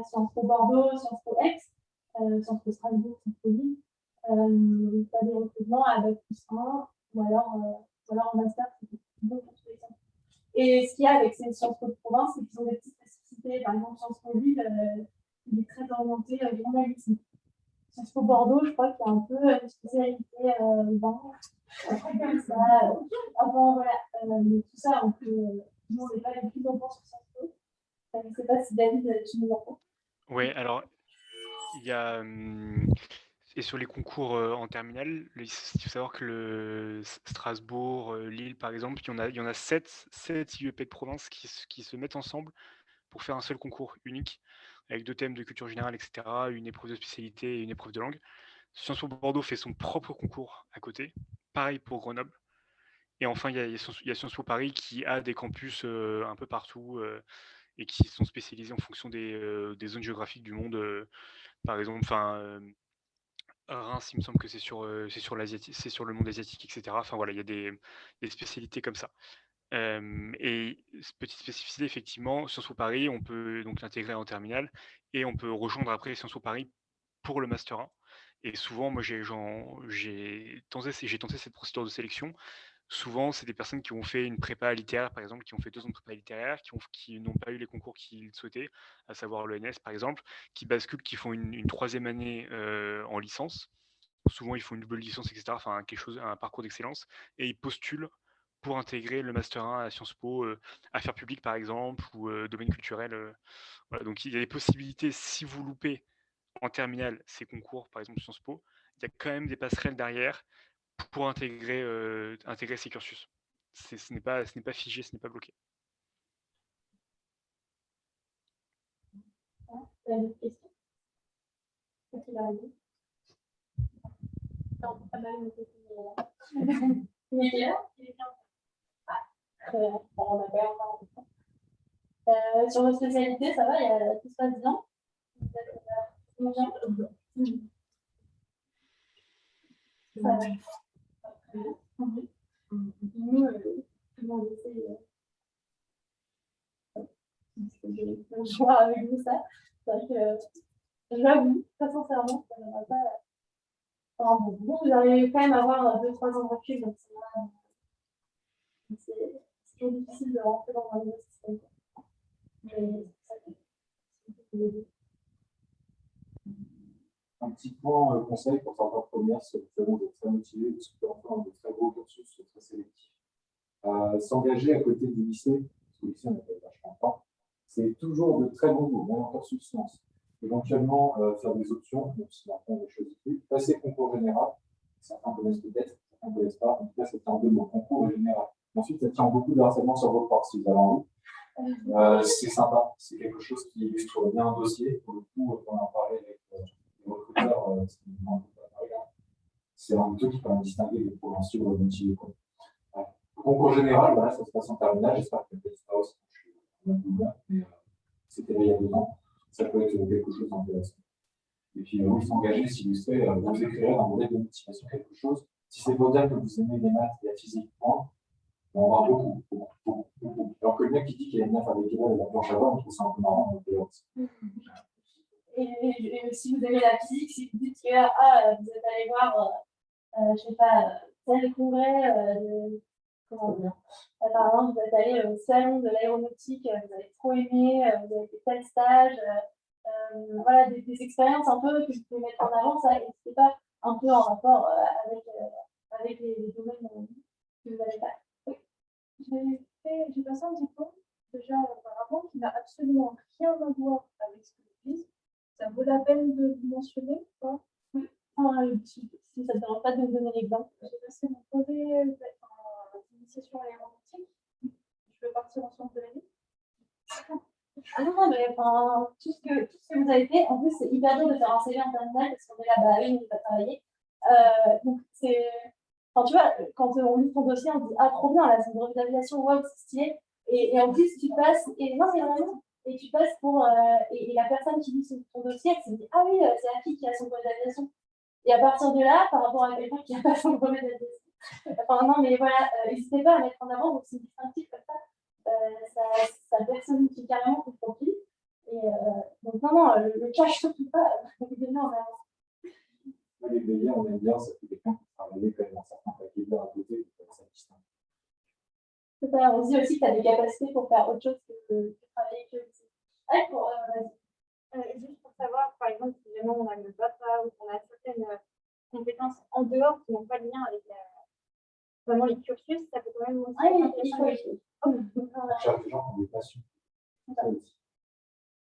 Sciences Po Bordeaux, Sciences Po Aix, Sciences Po Strasbourg, Sciences Po Lille, tu as des recrutements avec plus 1 ou alors en master, c'est bon pour tous les sens. Et ce qu'il y a avec ces Sciences Po de province, c'est qu'ils ont des petites spécificités. Par exemple, Sciences Po Lille, il est très orienté journalisme. Sciences Po Bordeaux, je crois qu'il y a un peu une spécialité vin, un truc comme ça. Enfin, voilà. Mais tout ça, on peut. Nous, on n'est pas les plus bons sur Sciences Po. Je ne sais pas si David, tu nous en parles. Oui, alors, il y a. Et sur les concours en terminale, il faut savoir que le Strasbourg, Lille, par exemple, il y en a 7 IEP de province qui se mettent ensemble pour faire un seul concours unique, avec 2 thèmes de culture générale, etc., une épreuve de spécialité et une épreuve de langue. Sciences Po Bordeaux fait son propre concours à côté, pareil pour Grenoble. Et enfin, il y a Sciences Po Paris qui a des campus un peu partout et qui sont spécialisés en fonction des zones géographiques du monde. Par exemple, Reims, il me semble que c'est sur le monde asiatique, etc. Enfin voilà, il y a des spécialités comme ça. Et petite spécificité, effectivement, Sciences Po Paris, on peut donc l'intégrer en terminale et on peut rejoindre après Sciences Po Paris pour le Master 1. Et souvent, moi, j'ai tenté cette procédure de sélection Souvent, c'est des personnes qui ont fait une prépa littéraire, par exemple, qui ont fait 2 ans de prépa littéraire, qui n'ont pas eu les concours qu'ils souhaitaient, à savoir l'ENS, par exemple, qui basculent, qui font une 3e année en licence. Souvent, ils font une double licence, etc., enfin, quelque chose, un parcours d'excellence, et ils postulent pour intégrer le Master 1 à Sciences Po, affaires publiques, par exemple, ou domaine culturel. Voilà, donc il y a des possibilités, si vous loupez en terminale ces concours, par exemple Sciences Po, il y a quand même des passerelles derrière pour intégrer ces cursus. Ce n'est pas figé, ce n'est pas bloqué. T'as une autre question? Qu'est-ce qu'il a dit? Non, pas mal, mais c'est il est quelle heure? Il est 15. Ah, très bien. Bon, on a quand même encore un peu de temps. Sur vos spécialités, ça va, tout se passe bien? Vous êtes bien? Ça va. Très bien. Nous, tout le monde essaie. Je vois avec vous ça. C'est vrai que j'avoue, très sincèrement, ça ne va pas. Enfin, bon, vous arrivez quand même à avoir 2-3 ans de recul, donc c'est toujours difficile de rentrer dans un nouveau système. Mais ça fait. Un petit point conseil pour certaines premières, c'est vraiment d'être très motivé, de se faire en de très gros cursus très sélectifs. S'engager à côté du lycée, parce que le lycée, on a fait vachement de temps, c'est toujours de très bons goûts, même en cursus sciences. Éventuellement, faire des options, même si maintenant on ne choisit plus. Passer concours général, certains connaissent peut-être, certains ne connaissent pas. En tout cas, ça tient en 2 mots, concours et général. Ensuite, ça tient beaucoup de harcèlement sur votre part si vous avez envie. C'est sympa, c'est quelque chose qui illustre bien un dossier. Pour le coup, on en parlait avec les recruteurs, c'est un truc qui permet de distinguer les provinciaux motivés. Le concours général, voilà, ça se passe en terminale, j'espère que ça sera aussi. Mais c'était il y a 2 ans, ça peut être quelque chose d'intéressant. Et puis, oui, s'engager, si vous savez, vous écrirez dans vos lettres de motivation quelque chose. Si c'est pour dire que vous aimez les maths et la physique, on va beaucoup. Alors que le mec qui dit qu'il aime bien faire des pilotes et la planche à voile, on trouve ça un peu marrant. Donc, et si vous aimez la physique, si vous dites que vous êtes allé voir, je sais pas, tel congrès comment dire, par exemple, vous êtes allé au salon de l'aéronautique, vous avez trop aimé, vous avez fait tel stage, voilà, des expériences un peu que vous pouvez mettre en avant, ça, n'hésitez pas un peu en rapport avec les domaines que vous allez faire. Oui. J'ai passé un diplôme déjà auparavant qui n'a absolument rien à voir avec ce que je dis. Ça vaut la peine de le mentionner ou pas? Si ça ne te dérange pas de me donner l'exemple. J'ai passé mon brevet d'initiation à l'aéronautique. Je veux partir en sciences de la vie. Ah non, mais enfin, tout ce que vous avez fait, en plus, c'est hyper dur de faire un CV en terminale parce qu'on est là, bah oui, on va travailler. Donc, c'est. Enfin, tu vois, quand on lit ton dossier, on dit ah, trop bien, là, c'est une brevet d'aviation, waouh, c'est stylé. Et en plus, tu passes. Et non, c'est vraiment. Et tu passes pour. Et la personne qui lit ton dossier, elle se dit ah oui, c'est la fille qui a son brevet d'aviation. Et à partir de là, par rapport à quelqu'un qui n'a pas son brevet d'aviation. Enfin, non, mais voilà, n'hésitez pas à mettre en avant, donc c'est distinctif comme ça. Ça personnifie carrément ton profil. Et donc, non, le cache surtout pas, évidemment, en avant. les veillés, on aime bien, ça fait quelqu'un qui travaillait quand même un certain paquet d'heures à côté, ça distingue. C'est ça, on dit aussi que tu as des capacités pour faire autre chose que travailler que le lycée. Allez, vas-y. Juste pour savoir, par exemple, si jamais on a le BAFA ou qu'on a certaines compétences en dehors qui n'ont pas de lien avec vraiment les cursus, ça peut quand même aussi être intéressant. On cherche des gens qui ont des passions.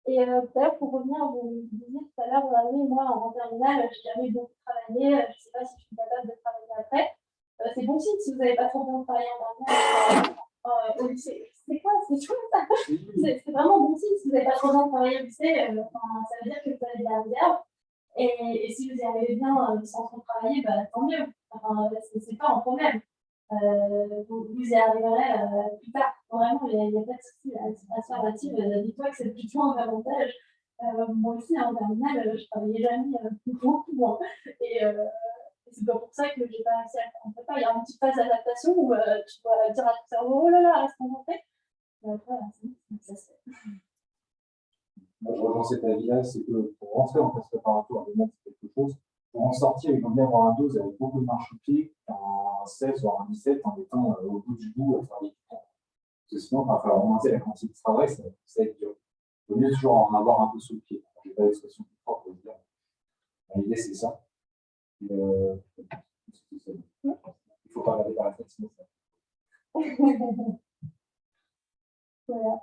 Et d'ailleurs, pour revenir, vous disiez tout à l'heure, oui, moi, en terminale, j'ai jamais beaucoup travaillé, je ne sais pas si je suis capable de travailler après. C'est bon signe si vous n'avez pas trop bien travaillé en terminale au lycée. C'est quoi? C'est chouette ça. C'est vraiment bon signe si vous n'avez pas trop bien travaillé au lycée. Ça veut dire que vous avez de la réserve. Et si vous y arrivez bien sans trop travailler, bah, tant mieux. Enfin, c'est pas un problème. Vous y arriverez plus tard. Vraiment, il n'y a pas de souci. Affirmative, dis-toi que c'est plutôt un avantage. Moi aussi, en terminale, je travaillais jamais beaucoup moins. Et c'est pas pour ça que j'ai pas réussi à le faire en prépa. Il y a une petite phase d'adaptation où tu dois dire à ton cerveau, oh là là, reste concentré. Et après, ça se fait. Moi, je rejoins cet avis-là, c'est que pour rentrer en classe préparatoire de maths, c'est quelque chose. Pour en sortir, il vaut bien avoir un 12 avec beaucoup de marche au pied, un 16 ou un 17 en étant au bout du bout à travailler tout le temps. Parce que sinon, il va falloir augmenter la quantité de travail, ça va être dur. Il vaut mieux toujours en avoir un peu sous le pied. Je n'ai pas l'expression plus propre pour le dire. L'idée, c'est ça. Il ne faut pas regarder par la tête, sinon ça. Voilà.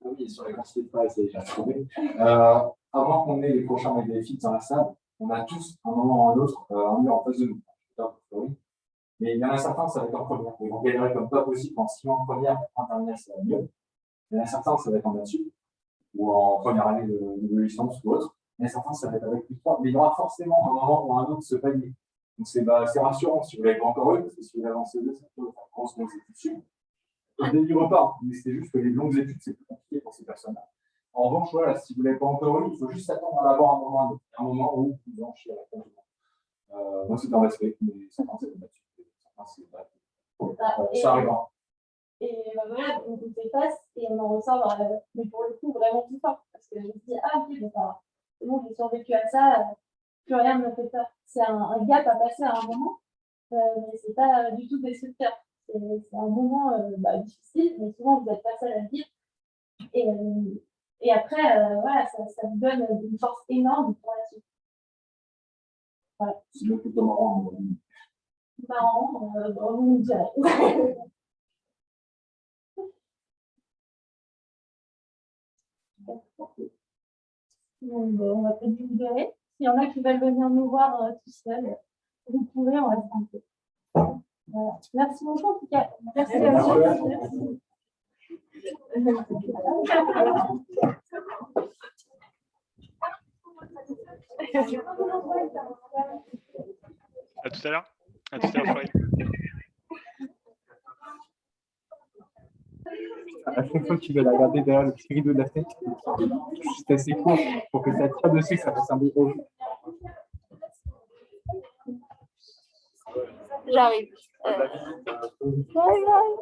Ah oui, sur la quantité de travail, c'est déjà trouvé. Avant qu'on ait les prochains magnifiques dans la salle, on a tous, à un moment ou à un autre, un mur en face de nous. Mais il y en a certains, ça va être en première. Ils vont galérer comme pas possible en 6 mois en première, en terminale, ça va mieux. Il y en a certains, ça va être en dessus, ou en première année de licence ou autre. Il y en a certains, ça va être avec plus 3. Mais il y aura forcément un moment ou un autre ce palier. Donc c'est rassurant si vous l'avez pas encore eu, parce que si vous l'avez en CE2, ça peut faire grosse études dessus. Le début repart, mais c'est juste que les longues études, c'est plus compliqué pour ces personnes-là. En revanche, voilà, si vous ne l'avez pas encore eu, il faut juste attendre à l'avoir un moment où vous en chiez à la fin du mois. Moi, c'est un respect, mais certains, c'est là-dessus. Ça arrivera. Et voilà, on fait face et on en ressort, mais pour le coup, vraiment plus fort. Parce que je me dis, ah ok, c'est bon, j'ai survécu à ça, plus rien ne me fait peur. C'est un gap à passer à un moment, mais c'est pas du tout destructeur. C'est un moment difficile, mais souvent vous êtes pas seul à le vivre. Et après, voilà, ça vous donne une force énorme pour la suite. Voilà. C'est le plus marrant. Marrant, vous me direz. Donc, on va peut-être vous libérer. S'il y en a qui veulent venir nous voir tout seuls, vous pouvez, on reste un peu. Voilà. Merci beaucoup en tout cas. Merci à vous. À tout à l'heure. À tout à l'heure, Florian. À chaque fois que tu veux la regarder derrière le petit rideau de la fenêtre, c'est assez court pour que ça tire dessus, ça fasse un beau rouge. J'arrive. Bye bye.